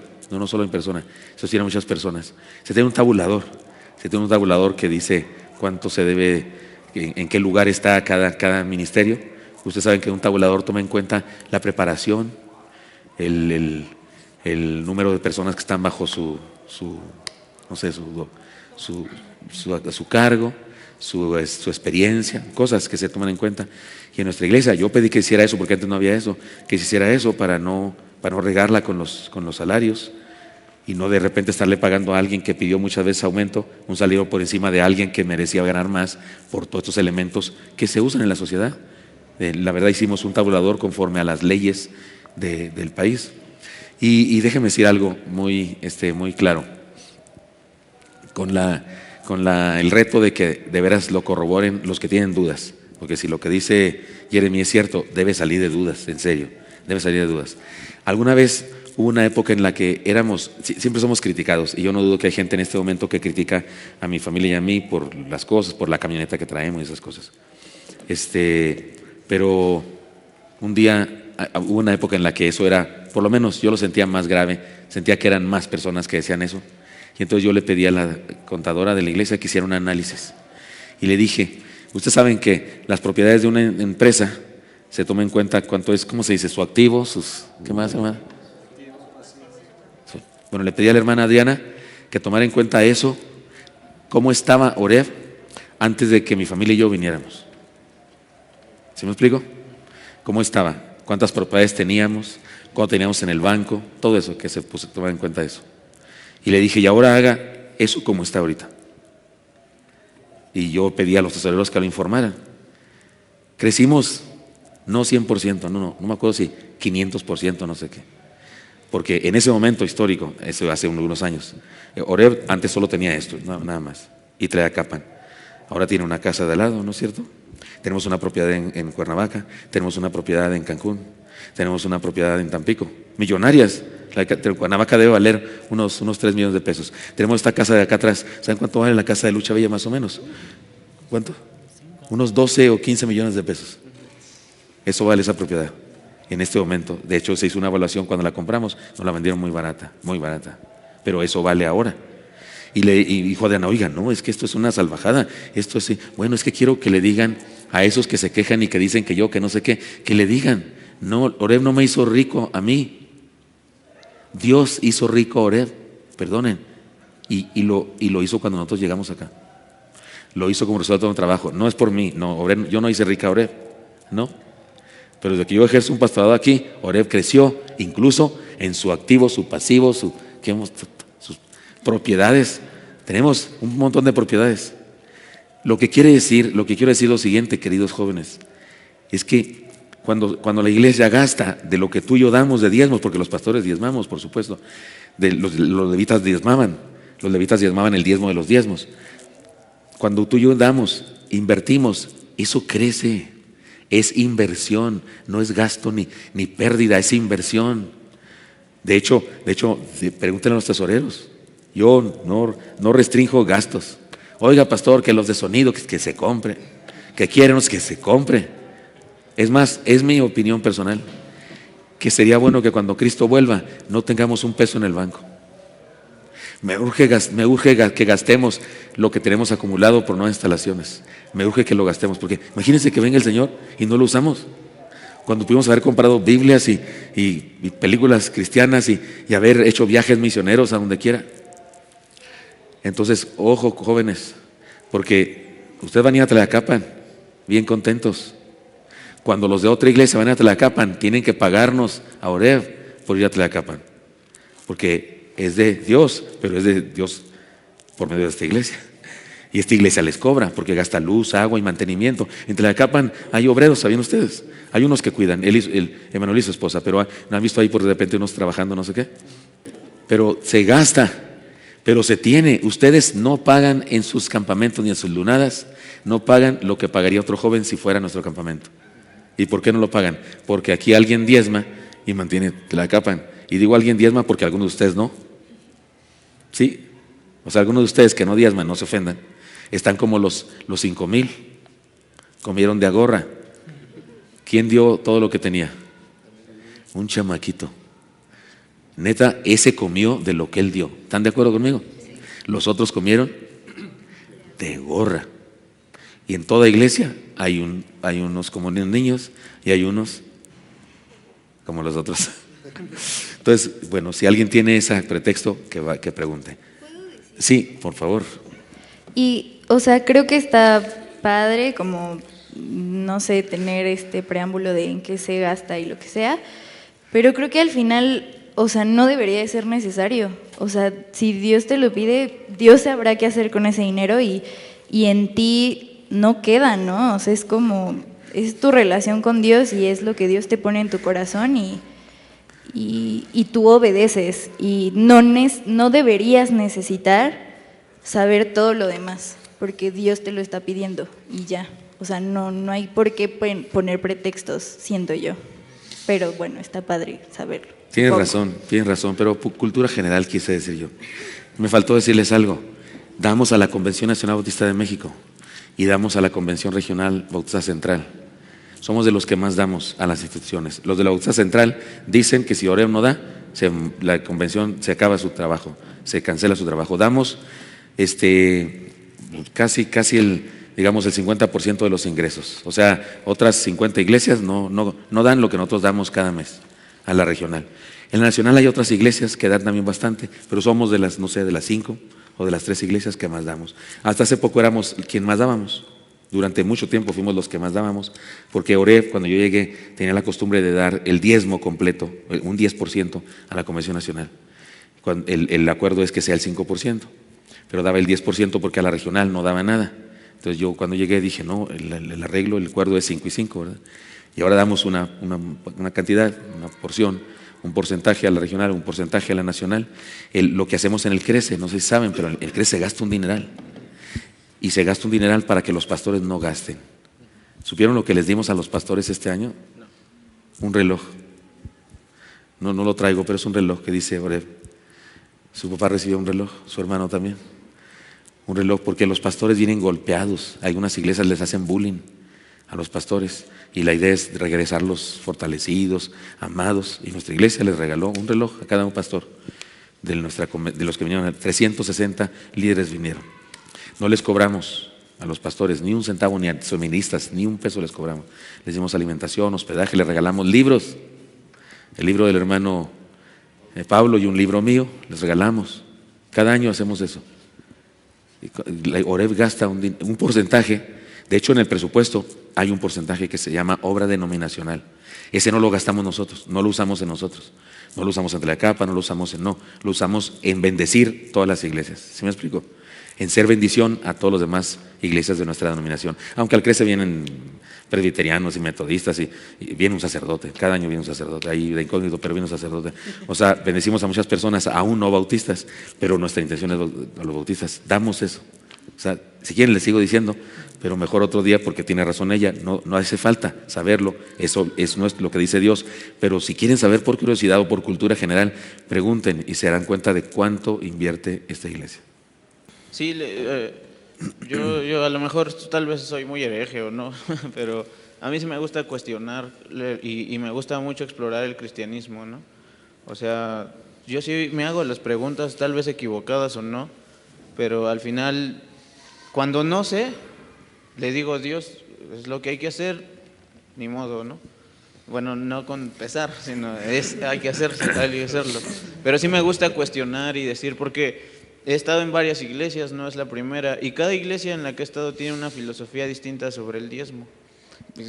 sostienen muchas personas. Se tiene un tabulador que dice cuánto se debe, en qué lugar está cada ministerio. Ustedes saben que un tabulador toma en cuenta la preparación, el número de personas que están bajo su cargo, su experiencia, cosas que se toman en cuenta. Y en nuestra iglesia yo pedí que hiciera eso, porque antes no había eso, que se hiciera eso para no regarla con los salarios. y no de repente estarle pagando a alguien que pidió muchas veces aumento, un salario por encima de alguien que merecía ganar más por todos estos elementos que se usan en la sociedad. La verdad hicimos un tabulador conforme a las leyes del país. Y déjeme decir algo muy claro, con el reto de que de veras lo corroboren los que tienen dudas, porque si lo que dice Jeremy es cierto, debe salir de dudas, en serio, debe salir de dudas. Alguna vez hubo una época en la que siempre somos criticados, y yo no dudo que hay gente en este momento que critica a mi familia y a mí por las cosas, por la camioneta que traemos y esas cosas. Pero un día hubo una época en la que eso era, por lo menos yo lo sentía más grave, sentía que eran más personas que decían eso, y entonces yo le pedí a la contadora de la iglesia que hiciera un análisis, y le dije, ustedes saben que las propiedades de una empresa se toma en cuenta cuánto es, ¿cómo se dice? Su activo, ¿qué más, hermana? Bueno, le pedí a la hermana Adriana que tomara en cuenta eso, cómo estaba Oreb antes de que mi familia y yo viniéramos. ¿Sí me explico? ¿Cómo estaba? ¿Cuántas propiedades teníamos? ¿Cuánto teníamos en el banco? Todo eso, que se puso a tomar en cuenta eso. Y le dije, y ahora haga eso como está ahorita. Y yo pedí a los tesoreros que lo informaran. Crecimos, no 100%, no me acuerdo si 500%, no sé qué. Porque en ese momento histórico, eso hace unos años, Oreb antes solo tenía esto, nada más, y Tlayacapan. Ahora tiene una casa de al lado, ¿no es cierto? Tenemos una propiedad en Cuernavaca, tenemos una propiedad en Cancún, tenemos una propiedad en Tampico, millonarias. La de Cuernavaca debe valer unos 3 millones de pesos. Tenemos esta casa de acá atrás. ¿Saben cuánto vale la casa de Lucha Bella más o menos? ¿Cuánto? Unos 12 o 15 millones de pesos. Eso vale esa propiedad en este momento. De hecho, se hizo una evaluación cuando la compramos, nos la vendieron muy barata, pero eso vale ahora. Y dijo Adriana, oiga, no, es que esto es una salvajada, esto es, bueno, es que quiero que le digan a esos que se quejan y que dicen que no sé qué, que le digan, no, Oreb no me hizo rico a mí, Dios hizo rico a Oreb, perdonen, y lo hizo cuando nosotros llegamos acá, lo hizo como resultado de un trabajo, no es por mí, no, Oreb, yo no hice rica a Oreb, no. Pero desde que yo ejerzo un pastorado aquí, Oreb creció, incluso en su activo, su pasivo, sus propiedades. Tenemos un montón de propiedades. Lo que quiero decir lo siguiente, queridos jóvenes, es que cuando la iglesia gasta de lo que tú y yo damos de diezmos, porque los pastores diezmamos, por supuesto, los levitas diezmaban el diezmo de los diezmos. Cuando tú y yo damos, invertimos, eso crece. Es inversión, no es gasto ni pérdida, es inversión. De hecho, pregúntenle a los tesoreros. Yo no restringo gastos. Oiga, pastor, que los de sonido, que se compre. Que quieren que se compre. Es más, es mi opinión personal, que sería bueno que cuando Cristo vuelva no tengamos un peso en el banco. Me urge que gastemos lo que tenemos acumulado por nuevas instalaciones. Me urge que lo gastemos, porque imagínense que venga el Señor y no lo usamos. Cuando pudimos haber comprado Biblias y películas cristianas y haber hecho viajes misioneros a donde quiera. Entonces, ojo, jóvenes, porque ustedes van a ir a Tlayacapan bien contentos. Cuando los de otra iglesia van a Tlayacapan, tienen que pagarnos a Oreb por ir a Tlayacapan, porque es de Dios, pero es de Dios por medio de esta iglesia. Y esta iglesia les cobra porque gasta luz, agua y mantenimiento. En Tlayacapan hay obreros, ¿sabían ustedes? Hay unos que cuidan, Emanuel y su esposa, pero ¿no han visto ahí por de repente unos trabajando no sé qué? Pero se gasta, pero se tiene. Ustedes no pagan en sus campamentos ni en sus lunadas, no pagan lo que pagaría otro joven si fuera a nuestro campamento. ¿Y por qué no lo pagan? Porque aquí alguien diezma y mantiene Tlayacapan. Y digo alguien diezma porque algunos de ustedes no. ¿Sí? O sea, algunos de ustedes que no diezman, no se ofendan, están como los 5,000, comieron de agorra. ¿Quién dio todo lo que tenía? Un chamaquito. Neta, ese comió de lo que él dio. ¿Están de acuerdo conmigo? Los otros comieron de gorra. Y en toda iglesia hay unos como niños y hay unos como los otros. Entonces, bueno, si alguien tiene ese pretexto, que pregunte. Sí, por favor. Y, o sea, creo que está padre como, no sé, tener este preámbulo de en qué se gasta y lo que sea, pero creo que al final o sea, no debería de ser necesario. O sea, si Dios te lo pide, Dios sabrá qué hacer con ese dinero y en ti no queda, ¿no? O sea, es como, es tu relación con Dios y es lo que Dios te pone en tu corazón y tú obedeces y no deberías necesitar saber todo lo demás, porque Dios te lo está pidiendo y ya. O sea, no hay por qué poner pretextos, siento yo. Pero bueno, está padre saberlo. Tienes razón, pero cultura general quise decir yo. Me faltó decirles algo. Damos a la Convención Nacional Bautista de México y damos a la Convención Regional Bautista Central. Somos de los que más damos a las instituciones. Los de la Bautista Central dicen que si Oreb no da, la convención se acaba su trabajo, se cancela su trabajo. Damos casi el 50% de los ingresos. O sea, otras 50 iglesias no dan lo que nosotros damos cada mes a la regional. En la nacional hay otras iglesias que dan también bastante, pero somos de las 5 o de las 3 iglesias que más damos. Hasta hace poco éramos quien más dábamos. Durante mucho tiempo fuimos los que más dábamos, porque Oreb, cuando yo llegué, tenía la costumbre de dar el diezmo completo, un 10% a la Convención Nacional. El acuerdo es que sea el 5%, pero daba el 10% porque a la regional no daba nada. Entonces yo cuando llegué dije, no, el arreglo, el acuerdo es 5 y 5, ¿verdad? Y ahora damos una cantidad, una porción, un porcentaje a la regional, un porcentaje a la nacional. Lo que hacemos en el CRECE, no sé si saben, pero el CRECE gasta un dineral. Y se gasta un dineral para que los pastores no gasten. ¿Supieron lo que les dimos a los pastores este año? Un reloj. No lo traigo, pero es un reloj que dice Oreb. Su papá recibió un reloj, su hermano también. Un reloj porque los pastores vienen golpeados. Algunas iglesias les hacen bullying a los pastores y la idea es regresarlos fortalecidos, amados. Y nuestra iglesia les regaló un reloj a cada un pastor de los que vinieron. 360 líderes vinieron. No les cobramos a los pastores ni un centavo, ni a seminaristas, ni un peso les cobramos. Les dimos alimentación, hospedaje, les regalamos libros. El libro del hermano Pablo y un libro mío, les regalamos. Cada año hacemos eso. Oreb gasta un porcentaje. De hecho, en el presupuesto hay un porcentaje que se llama obra denominacional. Ese no lo gastamos nosotros, no lo usamos en nosotros. No lo usamos en la capa, no lo usamos lo usamos en bendecir todas las iglesias. ¿Sí me explico? En ser bendición a todos los demás iglesias de nuestra denominación. Aunque al CRECE vienen presbiterianos y metodistas y viene un sacerdote, cada año viene un sacerdote, ahí de incógnito, pero viene un sacerdote. O sea, bendecimos a muchas personas, aún no bautistas, pero nuestra intención es a los bautistas, damos eso. O sea, si quieren les sigo diciendo, pero mejor otro día porque tiene razón ella, no hace falta saberlo, eso no es lo que dice Dios, pero si quieren saber por curiosidad o por cultura general, pregunten y se darán cuenta de cuánto invierte esta iglesia. Sí, yo a lo mejor tal vez soy muy hereje o no, pero a mí sí me gusta cuestionar y me gusta mucho explorar el cristianismo, ¿no? O sea, yo sí me hago las preguntas, tal vez equivocadas o no, pero al final, cuando no sé, le digo, Dios, es lo que hay que hacer, ni modo, ¿no? Bueno, no con pesar, sino hay que hacerlo. Pero sí me gusta cuestionar y decir, porque he estado en varias iglesias, no es la primera, y cada iglesia en la que he estado tiene una filosofía distinta sobre el diezmo.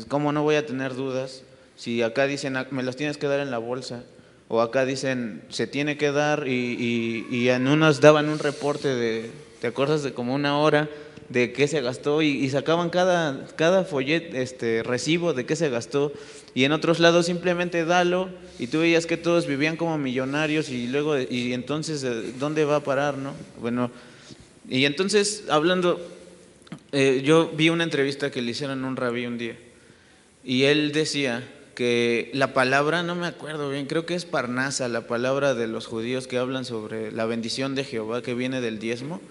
¿Cómo no voy a tener dudas si acá dicen, me las tienes que dar en la bolsa? O acá dicen, se tiene que dar, y en unas daban un reporte ¿te acuerdas? De como una hora de qué se gastó, y sacaban cada folleto, recibo de qué se gastó, y en otros lados simplemente dalo, y tú veías que todos vivían como millonarios, y entonces, ¿dónde va a parar, no? Bueno, y entonces, hablando, yo vi una entrevista que le hicieron a un rabí un día, y él decía que la palabra, no me acuerdo bien, creo que es parnasa, la palabra de los judíos que hablan sobre la bendición de Jehová que viene del diezmo,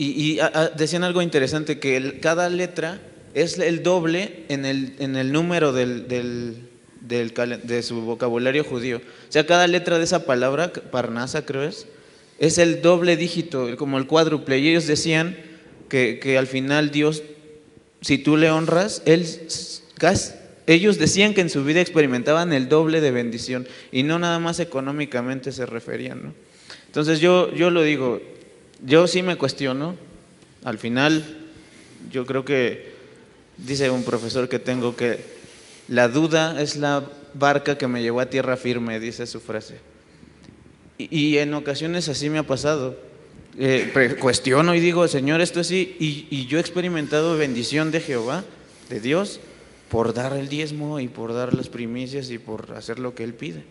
y decían algo interesante, que cada letra es el doble en el número de su vocabulario judío. O sea, cada letra de esa palabra, parnasa creo es el doble dígito, como el cuádruple. Y ellos decían que al final Dios, si tú le honras, ellos decían que en su vida experimentaban el doble de bendición y no nada más económicamente se referían, ¿no? Entonces yo lo digo, yo sí me cuestiono. Al final yo creo que dice un profesor que tengo que la duda es la barca que me llevó a tierra firme, dice su frase. Y en ocasiones así me ha pasado. Cuestiono y digo, Señor, esto así, y yo he experimentado bendición de Jehová, de Dios, por dar el diezmo y por dar las primicias y por hacer lo que Él pide.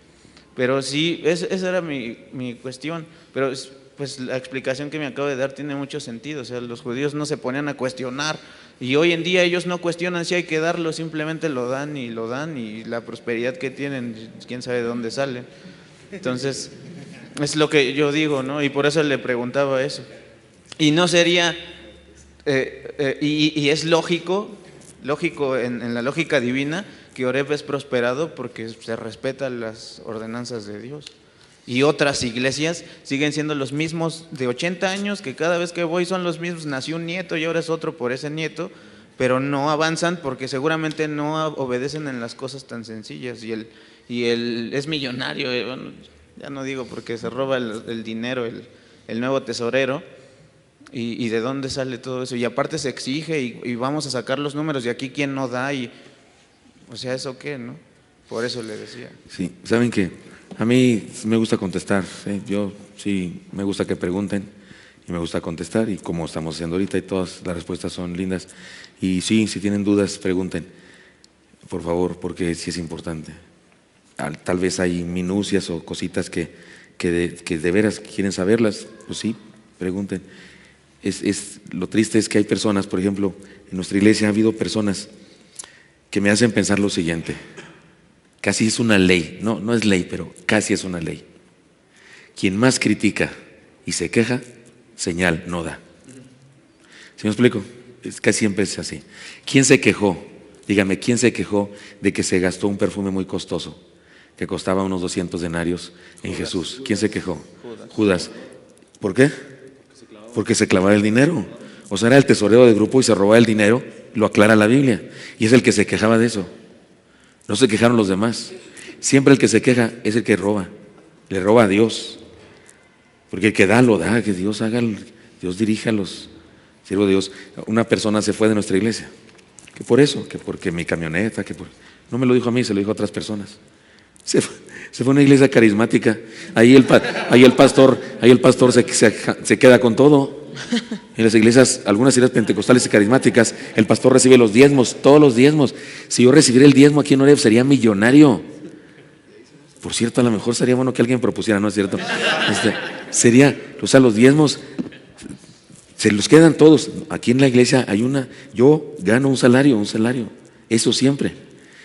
Pero sí, esa era mi cuestión, pero pues la explicación que me acabo de dar tiene mucho sentido. O sea, los judíos no se ponían a cuestionar, y hoy en día ellos no cuestionan si hay que darlo, simplemente lo dan, y la prosperidad que tienen, quién sabe de dónde sale. Entonces, es lo que yo digo, ¿no? Y por eso le preguntaba eso. Y no sería, y es lógico en la lógica divina, que Oreb es prosperado porque se respetan las ordenanzas de Dios. Y otras iglesias siguen siendo los mismos de 80 años, que cada vez que voy son los mismos, nació un nieto y ahora es otro por ese nieto, pero no avanzan porque seguramente no obedecen en las cosas tan sencillas. Y él es millonario, bueno, ya no digo porque se roba el dinero, el nuevo tesorero. ¿Y de dónde sale todo eso? Y aparte se exige y vamos a sacar los números, y aquí quién no da, o sea, ¿eso qué, no? Por eso le decía. Sí, saben que a mí me gusta contestar, ¿sí? Yo sí me gusta que pregunten y me gusta contestar, y como estamos haciendo ahorita, y todas las respuestas son lindas. Y sí, si tienen dudas, pregunten, por favor, porque sí es importante. Tal vez hay minucias o cositas que de veras quieren saberlas, pues sí, pregunten. Lo triste es que hay personas, por ejemplo, en nuestra iglesia ha habido personas que me hacen pensar lo siguiente: casi es una ley, no es ley, pero casi es una ley. Quien más critica y se queja, señal no da. ¿Sí me explico? Casi siempre es así. ¿Quién se quejó? Dígame, ¿quién se quejó de que se gastó un perfume muy costoso, que costaba unos 200 denarios en Jesús? ¿Quién se quejó? Judas. ¿Por qué? Porque se clavaba el dinero. O sea, era el tesorero del grupo y se robaba el dinero, lo aclara la Biblia. Y es el que se quejaba de eso. No se quejaron los demás. Siempre el que se queja es el que roba. Le roba a Dios. Porque el que da, lo da. Que Dios haga, Dios dirija a los siervos de Dios. Una persona se fue de nuestra iglesia. Que por eso, que porque mi camioneta, no me lo dijo a mí, se lo dijo a otras personas. Se fue a una iglesia carismática. Ahí el pastor se queda con todo. En las iglesias, algunas iglesias pentecostales y carismáticas, el pastor recibe los diezmos, todos los diezmos. Si yo recibiera el diezmo aquí en Oreb, sería millonario. Por cierto, a lo mejor sería bueno que alguien propusiera, ¿no es cierto? Los diezmos se los quedan todos. Aquí en la iglesia yo gano un salario. Eso siempre.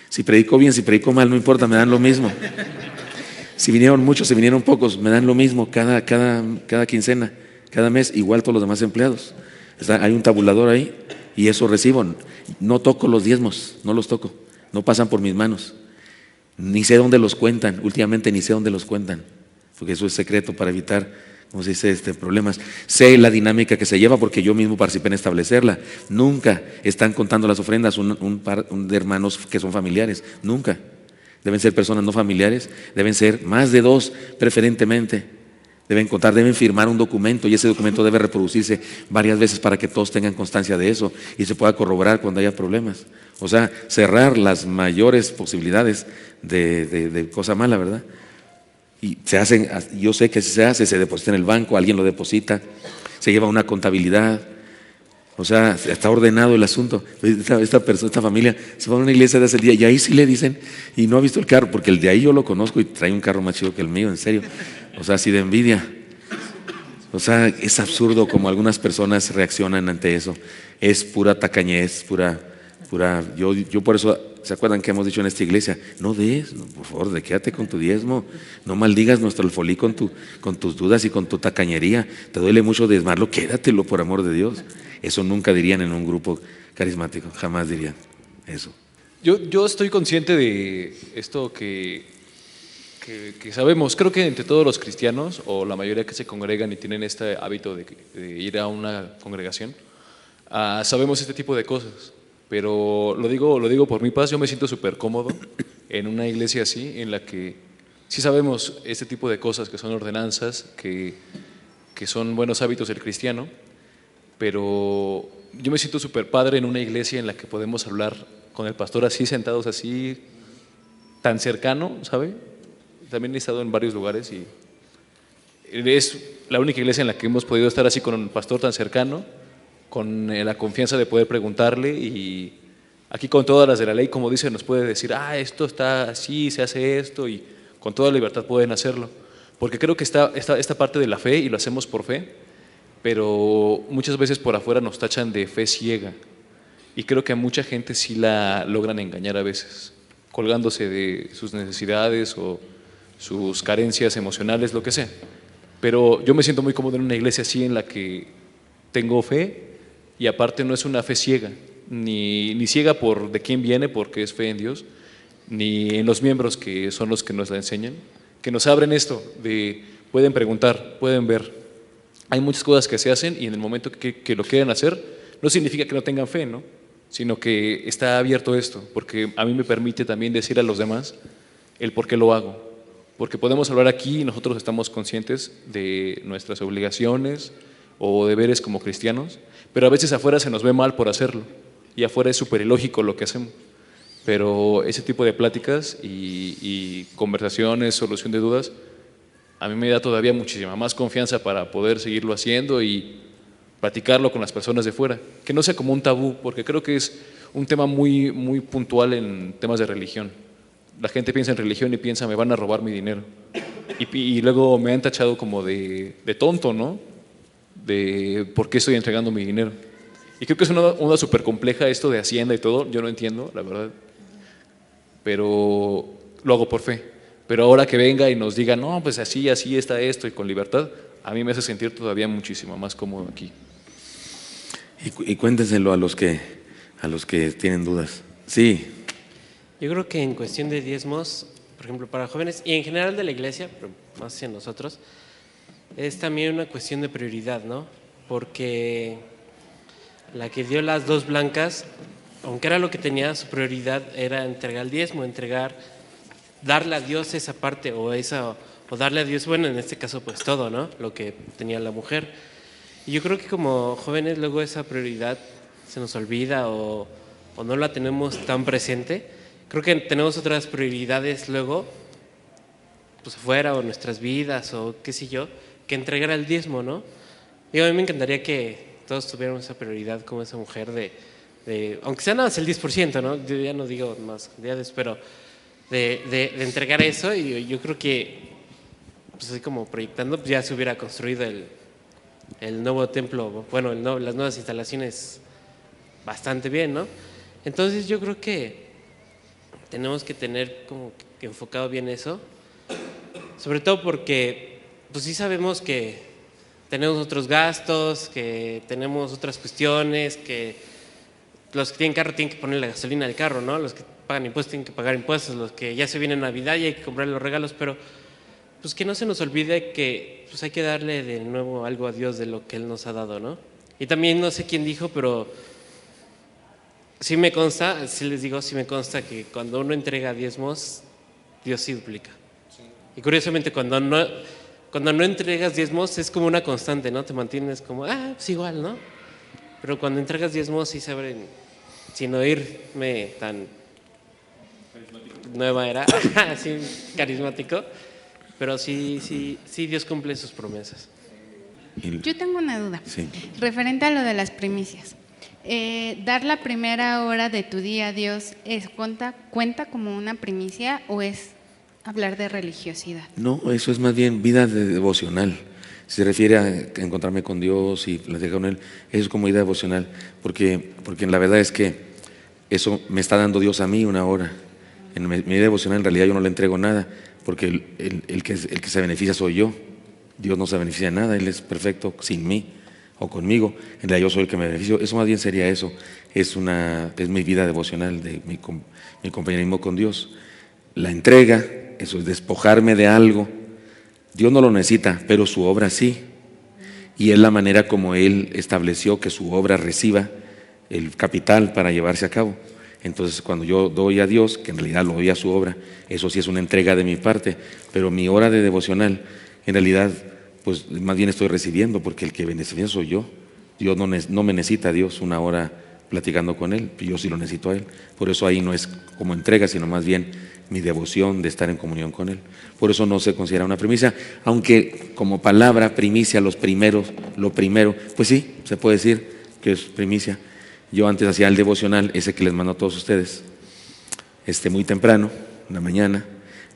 Si predico bien, si predico mal, no importa, me dan lo mismo. Si vinieron muchos, si vinieron pocos, me dan lo mismo cada quincena, cada mes, igual todos los demás empleados. Hay un tabulador ahí y eso recibo. No toco los diezmos, no los toco, no pasan por mis manos. Ni sé dónde los cuentan, últimamente ni sé dónde los cuentan, porque eso es secreto para evitar, como se dice, problemas. Sé la dinámica que se lleva porque yo mismo participé en establecerla. Nunca están contando las ofrendas un par de hermanos que son familiares, nunca. Deben ser personas no familiares, deben ser más de 2 preferentemente. Deben firmar un documento y ese documento debe reproducirse varias veces para que todos tengan constancia de eso y se pueda corroborar cuando haya problemas. O sea, cerrar las mayores posibilidades de cosa mala, ¿verdad? Y se hacen, yo sé que se deposita en el banco, alguien lo deposita, se lleva una contabilidad. O sea, está ordenado el asunto. Esta familia se va a una iglesia de ese día y ahí sí le dicen, y no ha visto el carro, porque el de ahí yo lo conozco y trae un carro más chido que el mío, en serio. O sea, así de envidia. O sea, es absurdo como algunas personas reaccionan ante eso. Es pura tacañez, pura. Yo por eso, ¿se acuerdan que hemos dicho en esta iglesia? No des, por favor, quédate con tu diezmo. No maldigas nuestro alfolí con tus dudas y con tu tacañería. Te duele mucho diezmarlo, quédatelo por amor de Dios. Eso nunca dirían en un grupo carismático, jamás dirían eso. Yo estoy consciente de esto que sabemos. Creo que entre todos los cristianos, o la mayoría que se congregan y tienen este hábito de ir a una congregación, sabemos este tipo de cosas. Pero lo digo por mi paz, yo me siento súper cómodo en una iglesia así, en la que sí sabemos este tipo de cosas, que son ordenanzas, que son buenos hábitos del cristiano, pero yo me siento súper padre en una iglesia en la que podemos hablar con el pastor así, sentados así, tan cercano, ¿sabe? También he estado en varios lugares es la única iglesia en la que hemos podido estar así con un pastor tan cercano, con la confianza de poder preguntarle, y aquí con todas las de la ley, como dice, nos puede decir, esto está así, se hace esto, y con toda libertad pueden hacerlo. Porque creo que está esta parte de la fe, y lo hacemos por fe, pero muchas veces por afuera nos tachan de fe ciega. Y creo que a mucha gente sí la logran engañar a veces, colgándose de sus necesidades o sus carencias emocionales, lo que sea. Pero yo me siento muy cómodo en una iglesia así, en la que tengo fe, y aparte no es una fe ciega, ni ciega por de quién viene, porque es fe en Dios, ni en los miembros que son los que nos la enseñan, que nos abren esto de pueden preguntar, pueden ver. Hay muchas cosas que se hacen, y en el momento que lo quieran hacer, no significa que no tengan fe, ¿no? Sino que está abierto esto, porque a mí me permite también decir a los demás el por qué lo hago. Porque podemos hablar aquí y nosotros estamos conscientes de nuestras obligaciones o deberes como cristianos, pero a veces afuera se nos ve mal por hacerlo, y afuera es súper ilógico lo que hacemos. Pero ese tipo de pláticas y conversaciones, solución de dudas, a mí me da todavía muchísima más confianza para poder seguirlo haciendo y platicarlo con las personas de fuera, que no sea como un tabú, porque creo que es un tema muy, muy puntual en temas de religión. La gente piensa en religión y piensa, me van a robar mi dinero. Y luego me han tachado como de tonto, ¿no? De por qué estoy entregando mi dinero. Y creo que es una súper compleja esto de Hacienda y todo, yo no entiendo, la verdad. Pero lo hago por fe. Pero ahora que venga y nos diga, no, pues así está esto, y con libertad, a mí me hace sentir todavía muchísimo más cómodo aquí. Y cuéntenselo a los que tienen dudas. Sí. Yo creo que en cuestión de diezmos, por ejemplo, para jóvenes y en general de la iglesia, pero más hacia nosotros, es también una cuestión de prioridad, ¿no? Porque la que dio las 2 blancas, aunque era lo que tenía, su prioridad era entregar el diezmo, darle a Dios esa parte o darle a Dios, bueno, en este caso pues todo, ¿no? Lo que tenía la mujer. Y yo creo que como jóvenes luego esa prioridad se nos olvida o no la tenemos tan presente. Creo que tenemos otras prioridades luego, pues afuera, o nuestras vidas, o qué sé yo, que entregar el diezmo, ¿no? Y a mí me encantaría que todos tuviéramos esa prioridad como esa mujer de aunque sea nada más el 10%, ¿no? Yo ya no digo más cantidades, pero de entregar eso, y yo creo que, pues así como proyectando, pues ya se hubiera construido el nuevo templo, bueno, las nuevas instalaciones bastante bien, ¿no? Entonces yo creo que tenemos que tener como que enfocado bien eso, sobre todo porque pues sí sabemos que tenemos otros gastos, que tenemos otras cuestiones, que los que tienen carro tienen que poner la gasolina al carro, ¿no? Los que pagan impuestos tienen que pagar impuestos, los que ya se viene Navidad y hay que comprar los regalos, pero pues que no se nos olvide que pues hay que darle de nuevo algo a Dios de lo que Él nos ha dado, ¿no? Y también no sé quién dijo, pero sí me consta que cuando uno entrega diezmos, Dios sí duplica. Sí. Y curiosamente cuando no entregas diezmos es como una constante, ¿no? Te mantienes como, pues igual, ¿no? Pero cuando entregas diezmos sí se abren, sin oírme tan nueva era, así carismático, pero sí Dios cumple sus promesas. Yo tengo una duda, sí, referente a lo de las primicias. ¿Dar la primera hora de tu día a Dios cuenta como una primicia o es hablar de religiosidad? No, eso es más bien vida devocional. Si se refiere a encontrarme con Dios y platicar con Él, eso es como vida devocional, porque la verdad es que eso me está dando Dios a mí una hora. En mi vida devocional en realidad yo no le entrego nada, porque el que se beneficia soy yo. Dios no se beneficia de nada, Él es perfecto sin mí o conmigo. En realidad yo soy el que me beneficio. Eso más bien sería eso. Es mi vida devocional, de mi compañerismo con Dios. La entrega, eso es despojarme de algo. Dios no lo necesita, pero su obra sí. Y es la manera como Él estableció que su obra reciba el capital para llevarse a cabo. Entonces cuando yo doy a Dios, que en realidad lo doy a su obra, eso sí es una entrega de mi parte, pero mi hora de devocional, en realidad, pues más bien estoy recibiendo, porque el que beneficia soy yo. Dios no me necesita a Dios una hora platicando con Él, yo sí lo necesito a Él. Por eso ahí no es como entrega, sino más bien mi devoción de estar en comunión con Él. Por eso no se considera una primicia, aunque como palabra primicia, los primeros, lo primero, pues sí, se puede decir que es primicia. Yo antes hacía el devocional, ese que les mando a todos ustedes, muy temprano, en la mañana,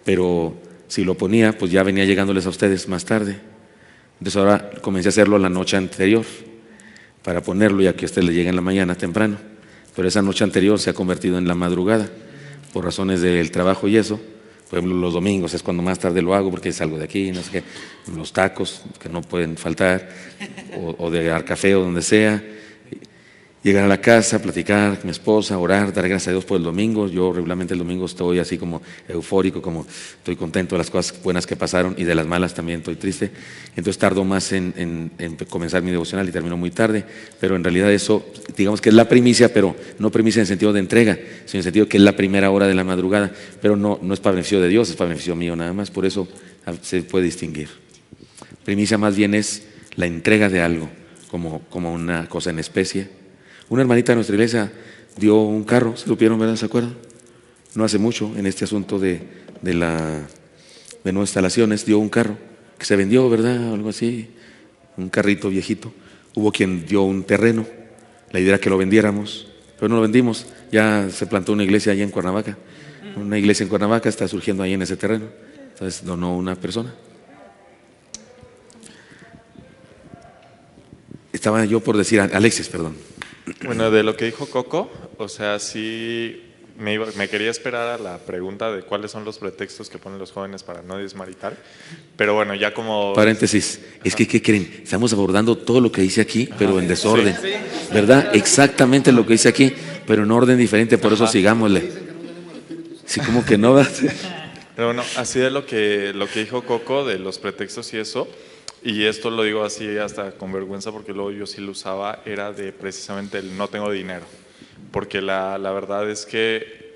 pero si lo ponía, pues ya venía llegándoles a ustedes más tarde. Entonces ahora comencé a hacerlo la noche anterior, para ponerlo ya que a ustedes les llegue en la mañana temprano. Pero esa noche anterior se ha convertido en la madrugada, por razones del trabajo y eso. Por ejemplo, los domingos es cuando más tarde lo hago, porque salgo de aquí, no sé qué, los tacos que no pueden faltar, o de dar café o donde sea. Llegar a la casa, platicar con mi esposa, orar, dar gracias a Dios por el domingo. Yo regularmente el domingo estoy así como eufórico, como estoy contento de las cosas buenas que pasaron y de las malas también estoy triste. Entonces tardo más en comenzar mi devocional y termino muy tarde, pero en realidad eso, digamos que es la primicia, pero no primicia en el sentido de entrega, sino en el sentido que es la primera hora de la madrugada, pero no es para beneficio de Dios, es para beneficio mío nada más, por eso se puede distinguir. Primicia más bien es la entrega de algo, como una cosa en especie. Una hermanita de nuestra iglesia dio un carro, ¿se lo vieron, verdad? ¿Se acuerdan? No hace mucho, en este asunto de nuevas instalaciones, dio un carro que se vendió, ¿verdad? Algo así, un carrito viejito. Hubo quien dio un terreno, la idea era que lo vendiéramos, pero no lo vendimos. Ya se plantó una iglesia allá en Cuernavaca. Una iglesia en Cuernavaca está surgiendo ahí en ese terreno. Entonces donó una persona. Estaba yo por decir, Alexis, perdón. Bueno, de lo que dijo Coco, o sea, sí me quería esperar a la pregunta de cuáles son los pretextos que ponen los jóvenes para no desmaritar, pero bueno, ya como… Paréntesis, es que, ¿qué creen? Estamos abordando todo lo que dice aquí, pero en desorden, ¿verdad? Exactamente lo que dice aquí, pero en orden diferente, por eso sigámosle. Sí, como que no va. Pero bueno, así de lo que dijo Coco, de los pretextos y eso, y esto lo digo así hasta con vergüenza porque luego yo sí lo usaba, era de precisamente el no tengo dinero, porque la verdad es que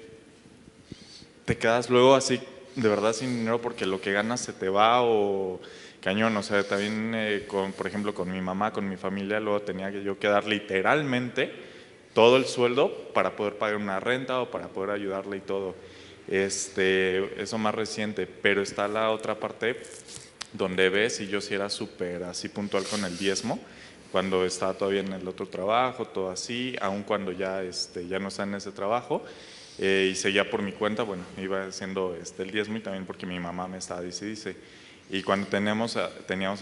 te quedas luego así de verdad sin dinero porque lo que ganas se te va o cañón, o sea, también por ejemplo con mi mamá, con mi familia, luego tenía que yo dar literalmente todo el sueldo para poder pagar una renta o para poder ayudarle y todo, eso más reciente, pero está la otra parte donde ves, y yo sí era súper así puntual con el diezmo, cuando estaba todavía en el otro trabajo, todo así, aun cuando ya no está en ese trabajo, y seguía por mi cuenta, bueno, iba haciendo el diezmo y también porque mi mamá me estaba dice, y cuando teníamos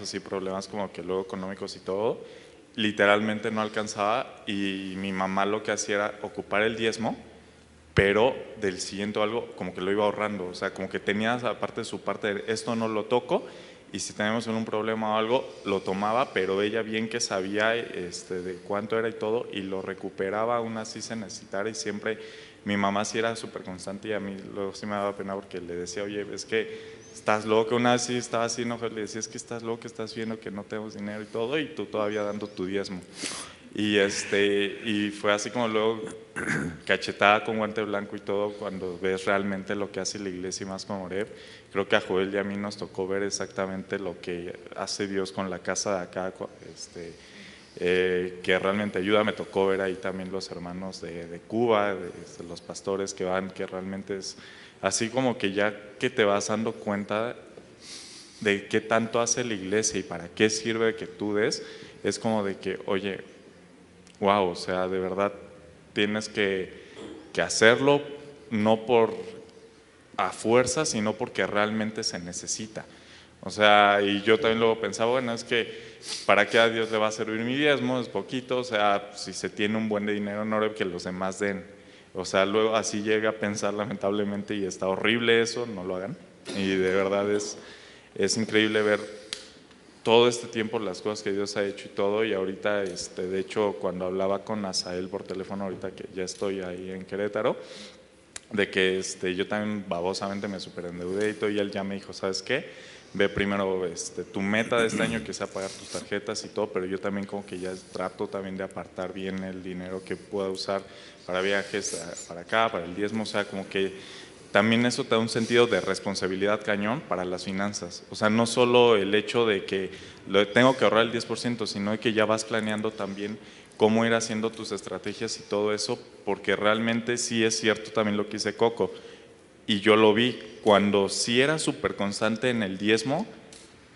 así problemas como que luego económicos y todo, literalmente no alcanzaba y mi mamá lo que hacía era ocupar el diezmo, pero del siguiente algo como que lo iba ahorrando, o sea, como que tenía aparte de su parte de esto no lo toco, y si teníamos un problema o algo, lo tomaba, pero ella bien que sabía de cuánto era y todo, y lo recuperaba aún así se necesitara, y siempre mi mamá sí era súper constante, y a mí luego sí me daba pena porque le decía, oye, es que estás loco, una vez sí estaba así enojado, le decía, es que estás loco, estás viendo que no tenemos dinero y todo, y tú todavía dando tu diezmo. Y fue así como luego cachetada con guante blanco y todo cuando ves realmente lo que hace la iglesia y más con Oreb. Creo que a Joel y a mí nos tocó ver exactamente lo que hace Dios con la casa de acá, que realmente ayuda. Me tocó ver ahí también los hermanos de Cuba, los pastores que van, que realmente es así como que ya que te vas dando cuenta de qué tanto hace la iglesia y para qué sirve que tú des, es como de que, oye, wow, o sea, de verdad tienes que hacerlo no por a fuerza, sino porque realmente se necesita. O sea, y yo también luego pensaba, bueno, es que ¿para qué a Dios le va a servir mi diezmo? Es poquito, o sea, si se tiene un buen de dinero, no debe que los demás den. O sea, luego así llega a pensar lamentablemente y está horrible eso, no lo hagan. Y de verdad es increíble ver todo este tiempo las cosas que Dios ha hecho y todo, y ahorita, de hecho, cuando hablaba con Asael por teléfono, ahorita que ya estoy ahí en Querétaro, de que yo también babosamente me superendeudé y todo, y él ya me dijo, ¿sabes qué? Ve primero tu meta de este año, que sea pagar tus tarjetas y todo, pero yo también como que ya trato también de apartar bien el dinero que pueda usar para viajes, para acá, para el diezmo, o sea, como que también eso te da un sentido de responsabilidad cañón para las finanzas. O sea, no solo el hecho de que tengo que ahorrar el 10%, sino de que ya vas planeando también cómo ir haciendo tus estrategias y todo eso, porque realmente sí es cierto también lo que dice Coco. y yo lo vi. Cuando sí era súper constante en el diezmo,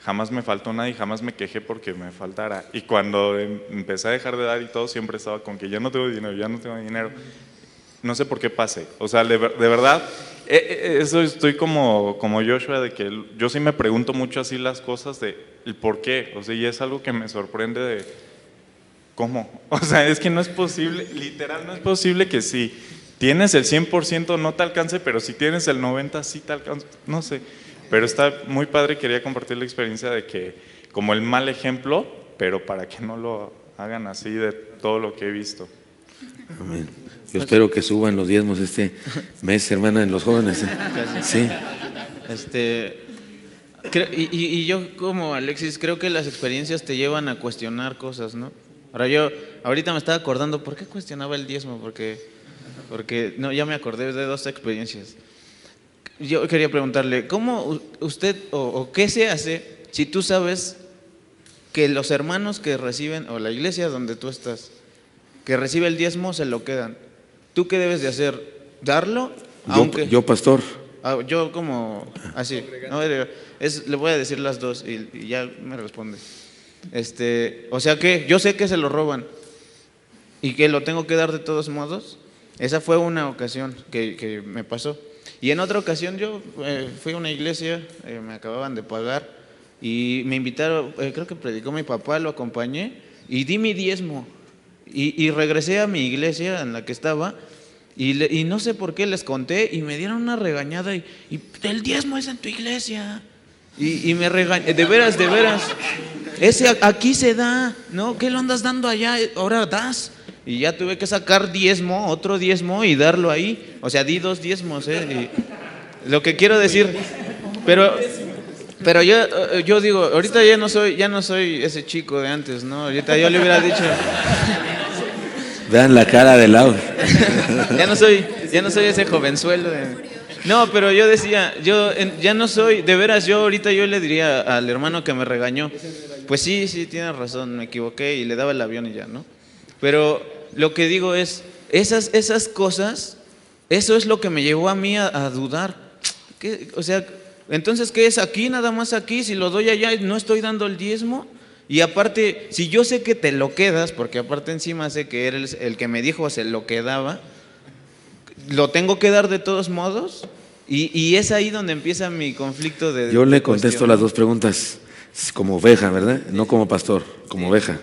jamás me faltó nada y jamás me quejé porque me faltara. Y cuando empecé a dejar de dar y todo, siempre estaba con que ya no tengo dinero, ya no tengo dinero. No sé por qué pase. O sea, de verdad, eso estoy como Joshua, de que yo sí me pregunto mucho así las cosas de el por qué. O sea, y es algo que me sorprende de cómo. O sea, es que no es posible, literal, no es posible que si tienes el 100% no te alcance, pero si tienes el 90% sí te alcance. No sé. Pero está muy padre, quería compartir la experiencia de que, como el mal ejemplo, pero para que no lo hagan así de todo lo que he visto. Amén. Yo espero que suban los diezmos este mes, hermana, en los jóvenes. Sí. Y yo como Alexis, creo que las experiencias te llevan a cuestionar cosas, ¿no? Ahora ahorita me estaba acordando, ¿por qué cuestionaba el diezmo? Porque no, ya me acordé de 2 experiencias. Yo quería preguntarle, ¿cómo usted o qué se hace si tú sabes que los hermanos que reciben, o la iglesia donde tú estás, que recibe el diezmo, se lo quedan? ¿Tú qué debes de hacer? ¿Darlo? Yo pastor. Yo como así. No, le voy a decir las 2 y ya me responde. O sea que yo sé que se lo roban y que lo tengo que dar de todos modos. Esa fue una ocasión que me pasó. Y en otra ocasión yo fui a una iglesia, me acababan de pagar y me invitaron, creo que predicó mi papá, lo acompañé y di mi diezmo. Y regresé a mi iglesia en la que estaba y no sé por qué les conté y me dieron una regañada y el diezmo es en tu iglesia. Y me regañé, de veras, ese aquí se da, ¿no? ¿Qué lo andas dando allá? Ahora das. Y ya tuve que sacar otro diezmo y darlo ahí. O sea, di 2 diezmos, Y lo que quiero decir, pero yo digo, ahorita ya no soy ese chico de antes, ¿no? Ahorita yo le hubiera dicho. Vean la cara de Lau. ya no soy ese jovenzuelo. No, pero yo decía, ya no soy, de veras, ahorita yo le diría al hermano que me regañó, pues sí, tienes razón, me equivoqué y le daba el avión y ya, ¿no? Pero lo que digo es, esas cosas, eso es lo que me llevó a mí a dudar. O sea, entonces, ¿qué es aquí, nada más aquí? Si lo doy allá, ¿no estoy dando el diezmo? Y aparte, si yo sé que te lo quedas, porque aparte encima sé que eres el que me dijo se lo quedaba, ¿lo tengo que dar de todos modos? Y es ahí donde empieza mi conflicto de... Yo le contesto las 2 preguntas como oveja, ¿verdad? No como pastor, como oveja.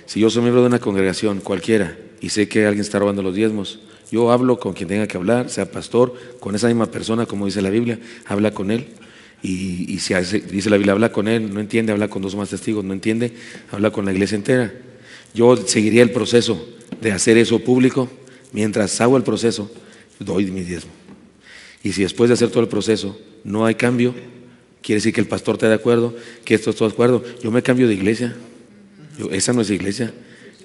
Si yo soy miembro de una congregación cualquiera y sé que alguien está robando los diezmos, yo hablo con quien tenga que hablar, sea pastor, con esa misma persona, como dice la Biblia, habla con él. Y si dice la Biblia, habla con él, no entiende, habla con 2 más testigos, no entiende, habla con la iglesia entera. Yo seguiría el proceso de hacer eso público. Mientras hago el proceso, doy mi diezmo. Y si después de hacer todo el proceso no hay cambio, quiere decir que el pastor está de acuerdo, que esto está de acuerdo, yo me cambio de iglesia. Esa no es iglesia,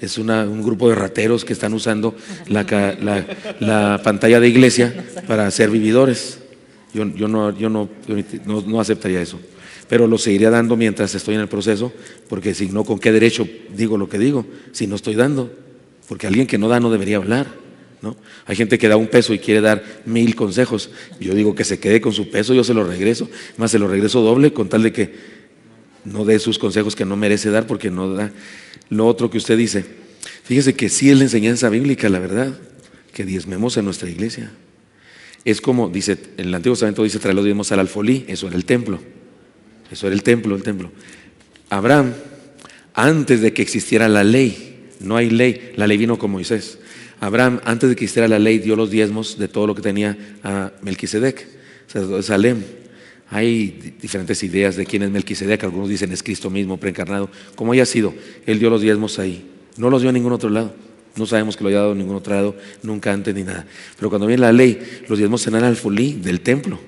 es un grupo de rateros que están usando la pantalla de iglesia para ser vividores. Yo no aceptaría eso, pero lo seguiría dando mientras estoy en el proceso, porque si no, ¿con qué derecho digo lo que digo? Si no estoy dando, porque alguien que no da no debería hablar, ¿no? Hay gente que da un peso y quiere dar 1000 consejos. Yo digo que se quede con su peso, yo se lo regreso, más se lo regreso doble con tal de que no dé sus consejos que no merece dar porque no da. Lo otro que usted dice, fíjese que sí es la enseñanza bíblica, la verdad, que diezmemos en nuestra iglesia. Es como, dice, en el Antiguo Testamento dice, traer los diezmos al alfolí, eso era el templo. Eso era el templo. Abraham, antes de que existiera la ley, no hay ley, la ley vino con Moisés. Abraham, antes de que existiera la ley, dio los diezmos de todo lo que tenía a Melquisedec, o sea, Salem. Hay diferentes ideas de quién es Melquisedec, algunos dicen es Cristo mismo, preencarnado. Como haya sido, él dio los diezmos ahí, no los dio en ningún otro lado. No sabemos que lo haya dado en ningún otro lado, nunca antes ni nada. Pero cuando viene la ley, los diezmos se dan al alfolí del templo.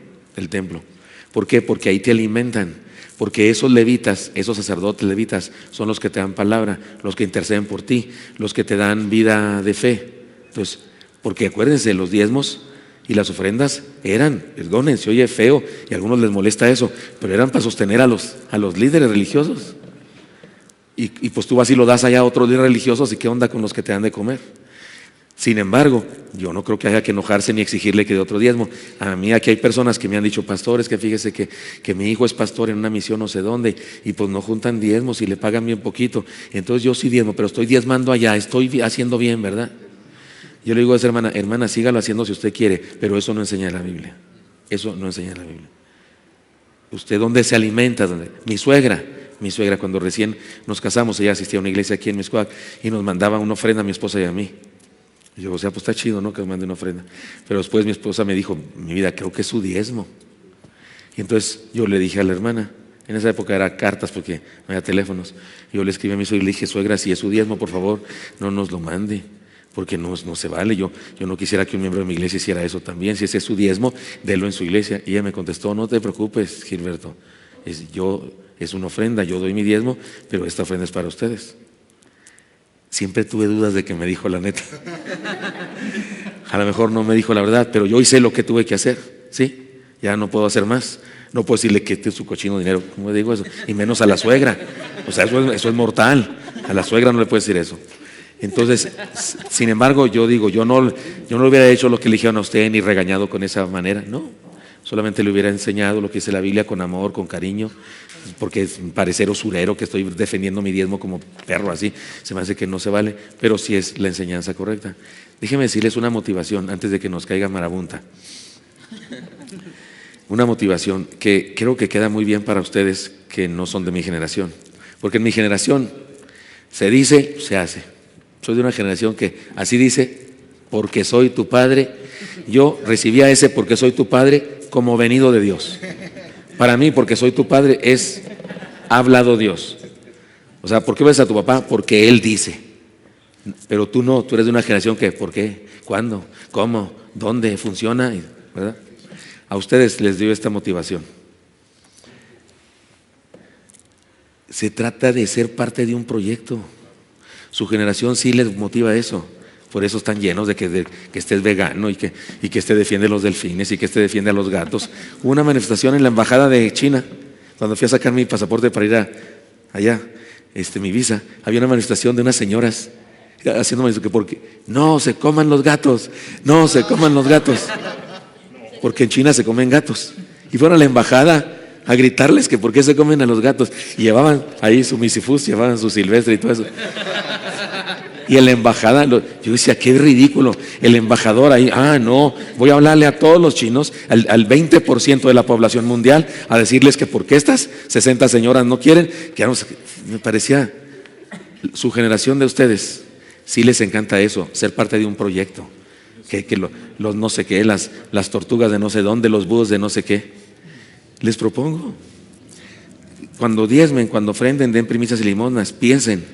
¿Por qué? Porque ahí te alimentan. Porque esos levitas, esos sacerdotes levitas, son los que te dan palabra, los que interceden por ti, los que te dan vida de fe. Entonces, porque acuérdense, los diezmos y las ofrendas eran, perdonen, se oye feo y a algunos les molesta eso, pero eran para sostener a los líderes religiosos. Y pues tú vas y lo das allá a otros líderes religiosos, ¿y qué onda con los que te dan de comer? Sin embargo, yo no creo que haya que enojarse ni exigirle que dé otro diezmo. A mí aquí hay personas que me han dicho, pastores, que fíjese que mi hijo es pastor en una misión no sé dónde, y pues no juntan diezmos y le pagan bien poquito. Entonces yo sí diezmo, pero estoy diezmando allá, estoy haciendo bien, ¿verdad? Yo le digo a esa hermana, sígalo haciendo si usted quiere, pero eso no enseña en la Biblia. Eso no enseña en la Biblia. ¿Usted dónde se alimenta? ¿Dónde? Mi suegra, cuando recién nos casamos, ella asistía a una iglesia aquí en Mixcoac y nos mandaba una ofrenda a mi esposa y a mí. Y yo, o sea, pues está chido, ¿no? Que me mande una ofrenda. Pero después mi esposa me dijo, mi vida, creo que es su diezmo. Y entonces yo le dije a la hermana, en esa época era cartas porque no había teléfonos. Yo le escribí a mi suegra y le dije, suegra, si es su diezmo, por favor, no nos lo mande, porque no se vale. Yo no quisiera que un miembro de mi iglesia hiciera eso también. Si ese es su diezmo, délo en su iglesia. Y ella me contestó, no te preocupes, Gilberto, es una ofrenda, yo doy mi diezmo, pero esta ofrenda es para ustedes. Siempre tuve dudas de que me dijo la neta. A lo mejor no me dijo la verdad, pero yo hice lo que tuve que hacer, ¿sí? Ya no puedo hacer más. No puedo decirle que este es su cochino dinero, ¿cómo digo eso? Y menos a la suegra. O sea, eso es mortal. A la suegra no le puedes decir eso. Entonces, sin embargo, yo digo, yo no hubiera hecho lo que le dijeron a usted ni regañado con esa manera, no. Solamente le hubiera enseñado lo que dice la Biblia con amor, con cariño, porque es parecer usurero que estoy defendiendo mi diezmo como perro así, se me hace que no se vale, pero sí es la enseñanza correcta. Déjeme decirles una motivación antes de que nos caiga marabunta. Una motivación que creo que queda muy bien para ustedes que no son de mi generación, porque en mi generación se dice, se hace. Soy de una generación que así dice, porque soy tu padre. Yo recibía ese porque soy tu padre como venido de Dios. Para mí, porque soy tu padre, ha hablado Dios. O sea, ¿por qué ves a tu papá? Porque él dice. Pero tú no, tú eres de una generación que, ¿por qué? ¿Cuándo? ¿Cómo? ¿Dónde? ¿Funciona? ¿Verdad? A ustedes les dio esta motivación. Se trata de ser parte de un proyecto. Su generación sí les motiva eso. Por eso están llenos de que estés vegano y que este defiende los delfines y que este defiende a los gatos. Hubo una manifestación en la embajada de China, cuando fui a sacar mi pasaporte para ir allá, mi visa. Había una manifestación de unas señoras haciendo manifestación que porque no se coman los gatos, no se coman los gatos, porque en China se comen gatos. Y fueron a la embajada a gritarles que por qué se comen a los gatos. Y llevaban ahí su misifus, llevaban su silvestre y todo eso. Y en la embajada, yo decía, qué ridículo, el embajador ahí, no, voy a hablarle a todos los chinos, al 20% de la población mundial, a decirles que porque estas 60 señoras no quieren, me parecía, su generación de ustedes, sí les encanta eso, ser parte de un proyecto, que los no sé qué, las tortugas de no sé dónde, los búhos de no sé qué. Les propongo, cuando diezmen, cuando ofrenden, den primicias y limosnas, piensen,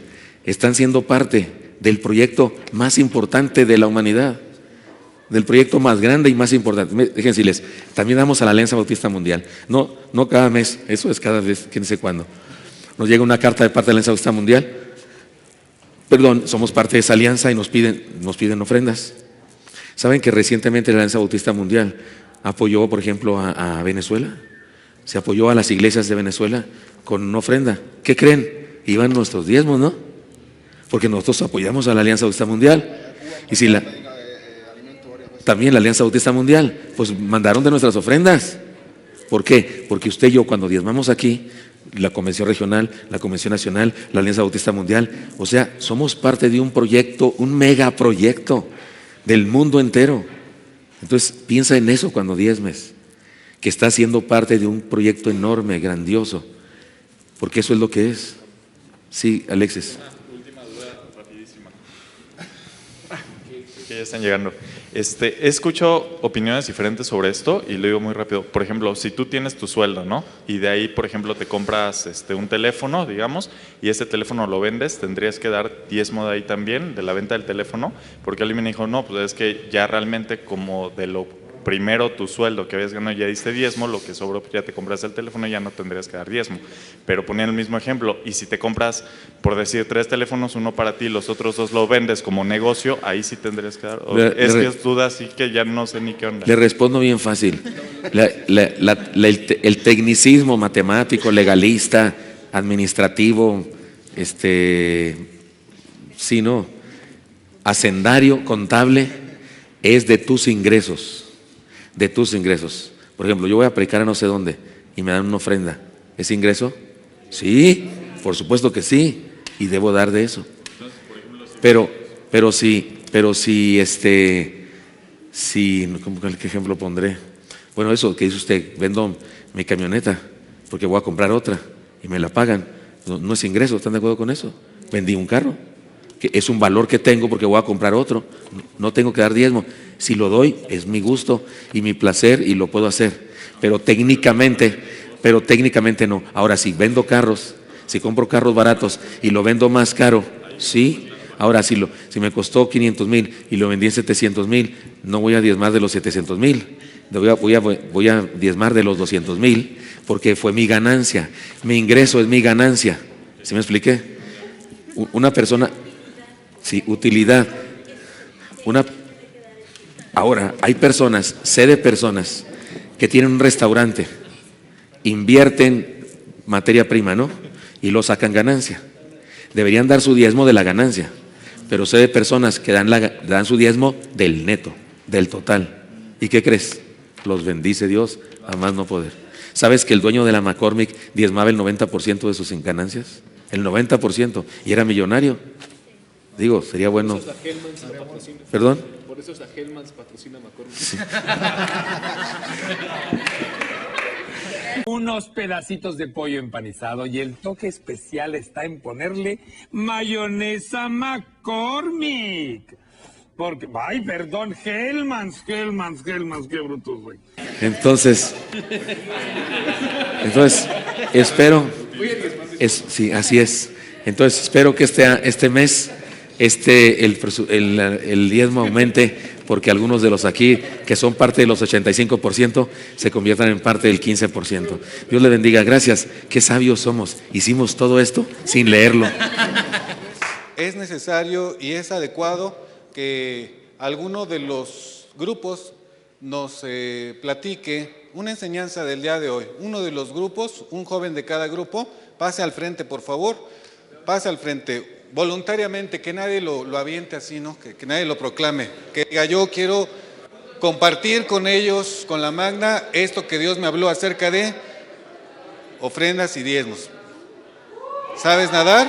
están siendo parte del proyecto más importante de la humanidad, del proyecto más grande y más importante. Déjenme decirles, también damos a la Alianza Bautista Mundial, no cada mes, eso es cada vez, quién sé cuándo. Nos llega una carta de parte de la Alianza Bautista Mundial, somos parte de esa alianza y nos piden ofrendas. ¿Saben que recientemente la Alianza Bautista Mundial apoyó, por ejemplo, a Venezuela? Se apoyó a las iglesias de Venezuela con una ofrenda. ¿Qué creen? Iban nuestros diezmos, ¿no? Porque nosotros apoyamos a la Alianza Bautista Mundial. Y si también la Alianza Bautista Mundial, pues mandaron de nuestras ofrendas. ¿Por qué? Porque usted y yo cuando diezmamos aquí, la Convención Regional, la Convención Nacional, la Alianza Bautista Mundial, o sea, somos parte de un proyecto, un megaproyecto del mundo entero. Entonces piensa en eso cuando diezmes, que está siendo parte de un proyecto enorme, grandioso, porque eso es lo que es. Sí, Alexis. Que ya están llegando. He escuchado opiniones diferentes sobre esto y lo digo muy rápido. Por ejemplo, si tú tienes tu sueldo, ¿no? Y de ahí, por ejemplo, te compras un teléfono, digamos, y ese teléfono lo vendes, tendrías que dar diezmo de ahí también, de la venta del teléfono, porque alguien me dijo, no, pues es que ya realmente como de lo primero tu sueldo que habías ganado ya diste diezmo, lo que sobró ya te compras el teléfono y ya no tendrías que dar diezmo. Pero ponían el mismo ejemplo, y si te compras, por decir, 3 teléfonos, uno para ti, los otros 2 lo vendes como negocio, ahí sí tendrías que dar. Es que es duda, así que ya no sé ni qué onda. Le respondo bien fácil. El tecnicismo matemático, legalista, administrativo, sí, no. hacendario, contable, es de tus ingresos. De tus ingresos. Por ejemplo, yo voy a predicar a no sé dónde y me dan una ofrenda. ¿Es ingreso? Sí, por supuesto que sí. Y debo dar de eso. Pero si ¿qué ejemplo pondré? Bueno, eso que dice usted, vendo mi camioneta porque voy a comprar otra y me la pagan. No es ingreso, ¿están de acuerdo con eso? Vendí un carro, que es un valor que tengo porque voy a comprar otro. No tengo que dar diezmo. Si lo doy, es mi gusto y mi placer y lo puedo hacer. Pero técnicamente no. Ahora, si vendo carros, si compro carros baratos y lo vendo más caro, sí. Ahora, si me costó 500,000 y lo vendí en 700,000, no voy a diezmar de los 700,000. Voy a diezmar de los 200,000 porque fue mi ganancia. Mi ingreso es mi ganancia. ¿Sí me expliqué? Una persona, sí, utilidad. Ahora, hay personas, sé de personas que tienen un restaurante, invierten materia prima, ¿no? Y lo sacan ganancia. Deberían dar su diezmo de la ganancia, pero sé de personas que dan su diezmo del neto, del total. ¿Y qué crees? Los bendice Dios a más no poder. ¿Sabes que el dueño de la McCormick diezmaba el 90% de sus ganancias? El 90%, y era millonario. Digo, sería bueno. ¿Perdón? Por eso hasta Hellmann's patrocina McCormick. Sí. Unos pedacitos de pollo empanizado y el toque especial está en ponerle mayonesa McCormick. Porque, ay, perdón, Hellmann's, qué brutos, güey. Entonces, espero, sí, así es. Entonces, espero que este mes, el diezmo aumente, porque algunos de los aquí, que son parte de los 85%, se conviertan en parte del 15%. Dios le bendiga, gracias. Qué sabios somos. Hicimos todo esto sin leerlo. Es necesario y es adecuado que alguno de los grupos nos platique una enseñanza del día de hoy. Uno de los grupos, un joven de cada grupo, pase al frente, por favor. Pase al frente, voluntariamente, que nadie lo aviente así, ¿no? Que nadie lo proclame. Que diga, yo quiero compartir con ellos, con la magna, esto que Dios me habló acerca de ofrendas y diezmos. ¿Sabes nadar?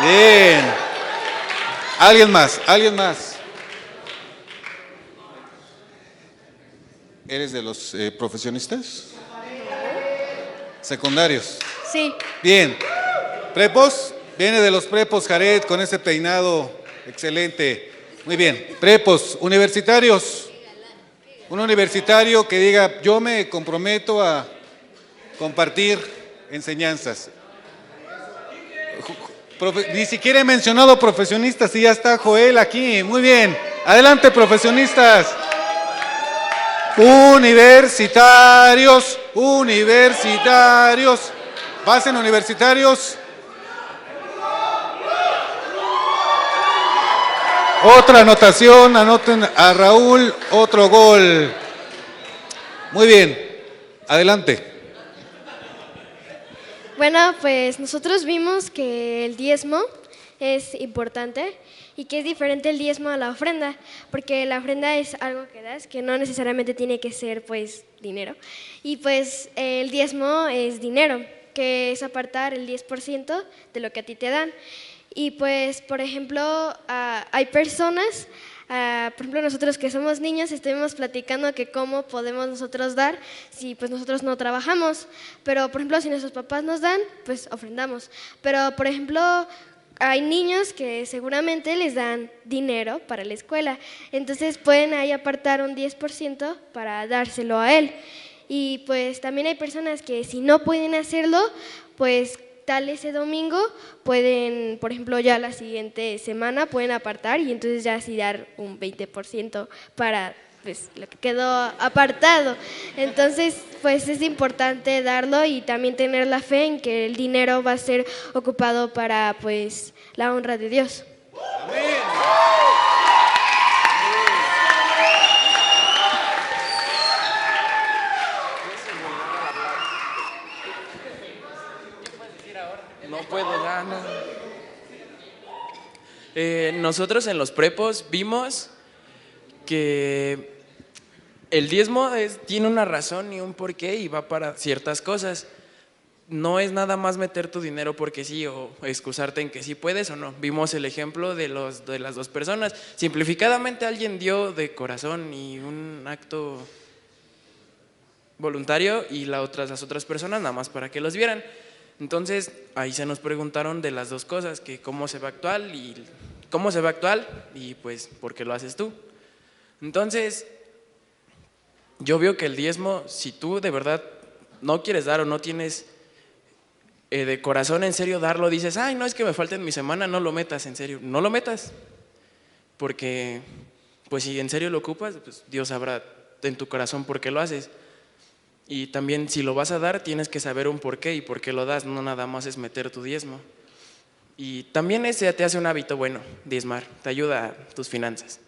Bien. ¿Alguien más? ¿Eres de los profesionistas? ¿Secundarios? Sí. Bien. ¿Prepos? Viene de los prepos, Jared, con ese peinado excelente. Muy bien. Prepos, universitarios. Un universitario que diga, yo me comprometo a compartir enseñanzas. Ni siquiera he mencionado profesionistas y ya está Joel aquí. Muy bien. Adelante, profesionistas. Universitarios. Pasen, universitarios. Otra anotación, anoten a Raúl, otro gol. Muy bien. Adelante. Bueno, pues nosotros vimos que el diezmo es importante y que es diferente el diezmo a la ofrenda, porque la ofrenda es algo que das, que no necesariamente tiene que ser pues dinero, y pues el diezmo es dinero, que es apartar el 10% de lo que a ti te dan. Y pues, por ejemplo, hay personas, por ejemplo, nosotros que somos niños estuvimos platicando que cómo podemos nosotros dar si pues nosotros no trabajamos, pero por ejemplo si nuestros papás nos dan, pues ofrendamos. Pero por ejemplo hay niños que seguramente les dan dinero para la escuela, entonces pueden ahí apartar un 10% para dárselo a él. Y pues también hay personas que si no pueden hacerlo, pues tal ese domingo pueden, por ejemplo, ya la siguiente semana pueden apartar y entonces ya así dar un 20% para pues lo que quedó apartado. Entonces, pues es importante darlo y también tener la fe en que el dinero va a ser ocupado para pues la honra de Dios. Amén. No puedo ya, no. Nosotros en los prepos vimos que el diezmo tiene una razón y un porqué y va para ciertas cosas. No es nada más meter tu dinero porque sí o excusarte en que sí puedes o no. Vimos el ejemplo de las dos personas. Simplificadamente alguien dio de corazón y un acto voluntario y las otras personas nada más para que los vieran. Entonces ahí se nos preguntaron de las dos cosas, que cómo se va a actuar y pues por qué lo haces tú. Entonces yo veo que el diezmo, si tú de verdad no quieres dar o no tienes de corazón en serio darlo, dices, ay, no, es que me falta en mi semana, no lo metas, en serio, no lo metas, porque pues si en serio lo ocupas, pues Dios sabrá en tu corazón por qué lo haces. Y también si lo vas a dar, tienes que saber un porqué y por qué lo das, no nada más es meter tu diezmo. Y también ese te hace un hábito bueno, diezmar, te ayuda a tus finanzas.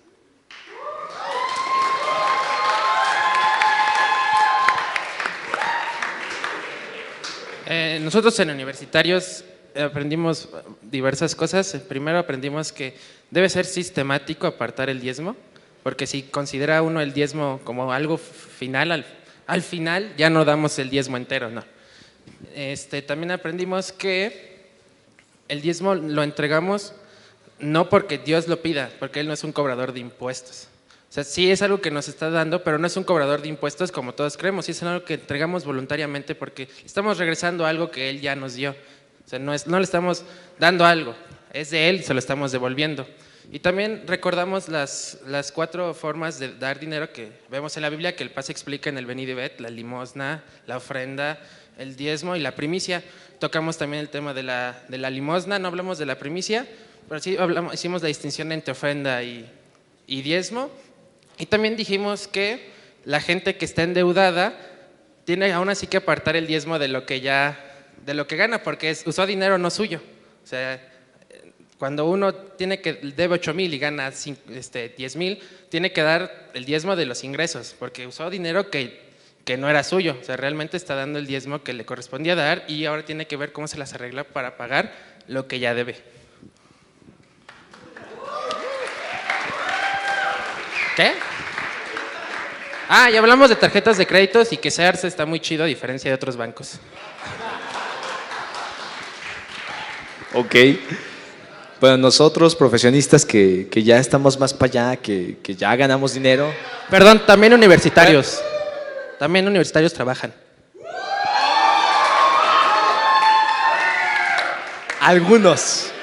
Nosotros en universitarios aprendimos diversas cosas. Primero aprendimos que debe ser sistemático apartar el diezmo, porque si considera uno el diezmo como algo final, al final ya no damos el diezmo entero, no. También aprendimos que el diezmo lo entregamos no porque Dios lo pida, porque Él no es un cobrador de impuestos. O sea, sí es algo que nos está dando, pero no es un cobrador de impuestos como todos creemos, sí es algo que entregamos voluntariamente porque estamos regresando a algo que Él ya nos dio. O sea, no le estamos dando algo, es de Él y se lo estamos devolviendo. Y también recordamos las 4 formas de dar dinero que vemos en la Biblia, que el Paz explica en el Beni Divet: la limosna, la ofrenda, el diezmo y la primicia. Tocamos también el tema de la limosna, no hablamos de la primicia, pero sí hicimos la distinción entre ofrenda y diezmo. Y también dijimos que la gente que está endeudada tiene aún así que apartar el diezmo de lo que gana, porque usó dinero no suyo. O sea, cuando uno debe 8,000 y gana 10,000, tiene que dar el diezmo de los ingresos, porque usó dinero que no era suyo. O sea, realmente está dando el diezmo que le correspondía dar y ahora tiene que ver cómo se las arregla para pagar lo que ya debe. ¿Qué? Y hablamos de tarjetas de créditos y que Sears está muy chido a diferencia de otros bancos. Ok. Bueno, nosotros profesionistas que ya estamos más para allá, que ya ganamos dinero. Perdón, también universitarios. También universitarios trabajan. Algunos.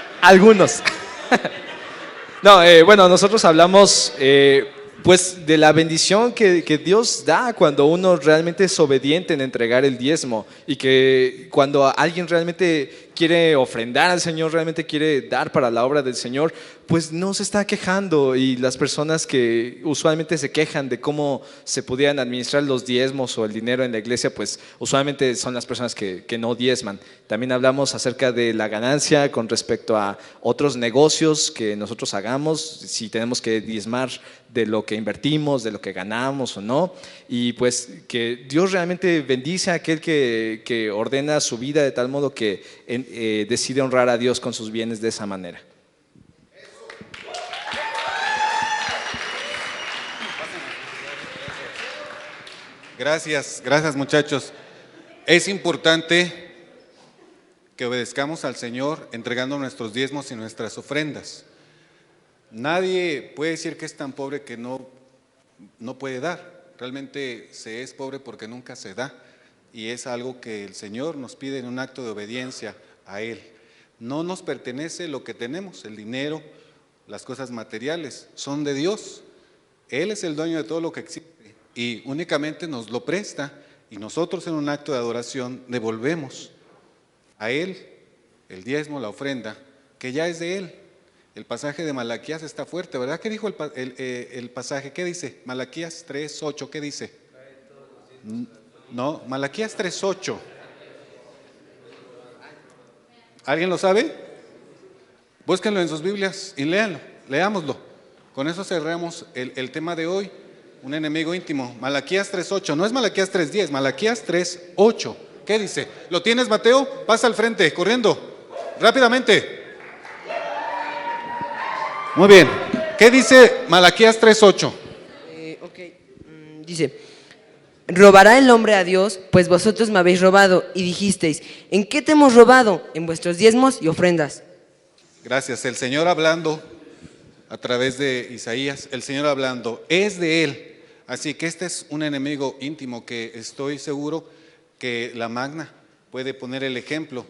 No, bueno, nosotros hablamos pues de la bendición que Dios da cuando uno realmente es obediente en entregar el diezmo, y que cuando alguien realmente quiere ofrendar al Señor, realmente quiere dar para la obra del Señor, pues no se está quejando. Y las personas que usualmente se quejan de cómo se pudieran administrar los diezmos o el dinero en la iglesia, pues usualmente son las personas que no diezman. También hablamos acerca de la ganancia con respecto a otros negocios que nosotros hagamos, si tenemos que diezmar de lo que invertimos, de lo que ganamos o no. Y pues que Dios realmente bendice a aquel que ordena su vida de tal modo que decide honrar a Dios con sus bienes de esa manera. Gracias muchachos. Es importante que obedezcamos al Señor entregando nuestros diezmos y nuestras ofrendas. Nadie puede decir que es tan pobre que no puede dar. Realmente se es pobre porque nunca se da, y es algo que el Señor nos pide en un acto de obediencia a Él. No nos pertenece lo que tenemos, el dinero, las cosas materiales, son de Dios. Él es el dueño de todo lo que existe y únicamente nos lo presta, y nosotros en un acto de adoración devolvemos a Él el diezmo, la ofrenda, que ya es de Él. El pasaje de Malaquías está fuerte, ¿verdad? ¿Qué dijo el pasaje? ¿Qué dice? Malaquías 3:8, ¿qué dice? No, Malaquías 3:8. ¿Alguien lo sabe? Búsquenlo en sus Biblias y léanlo, leámoslo. Con eso cerramos el tema de hoy, un enemigo íntimo. Malaquías 3:8, no es Malaquías 3:10, Malaquías 3:8. ¿Qué dice? ¿Lo tienes, Mateo? Pasa al frente, corriendo, rápidamente. Muy bien. ¿Qué dice Malaquías 3:8? Dice, robará el hombre a Dios, pues vosotros me habéis robado, y dijisteis, ¿en qué te hemos robado? En vuestros diezmos y ofrendas. Gracias. El Señor hablando a través de Isaías, el Señor hablando, es de Él. Así que este es un enemigo íntimo que estoy seguro que la Magna puede poner el ejemplo.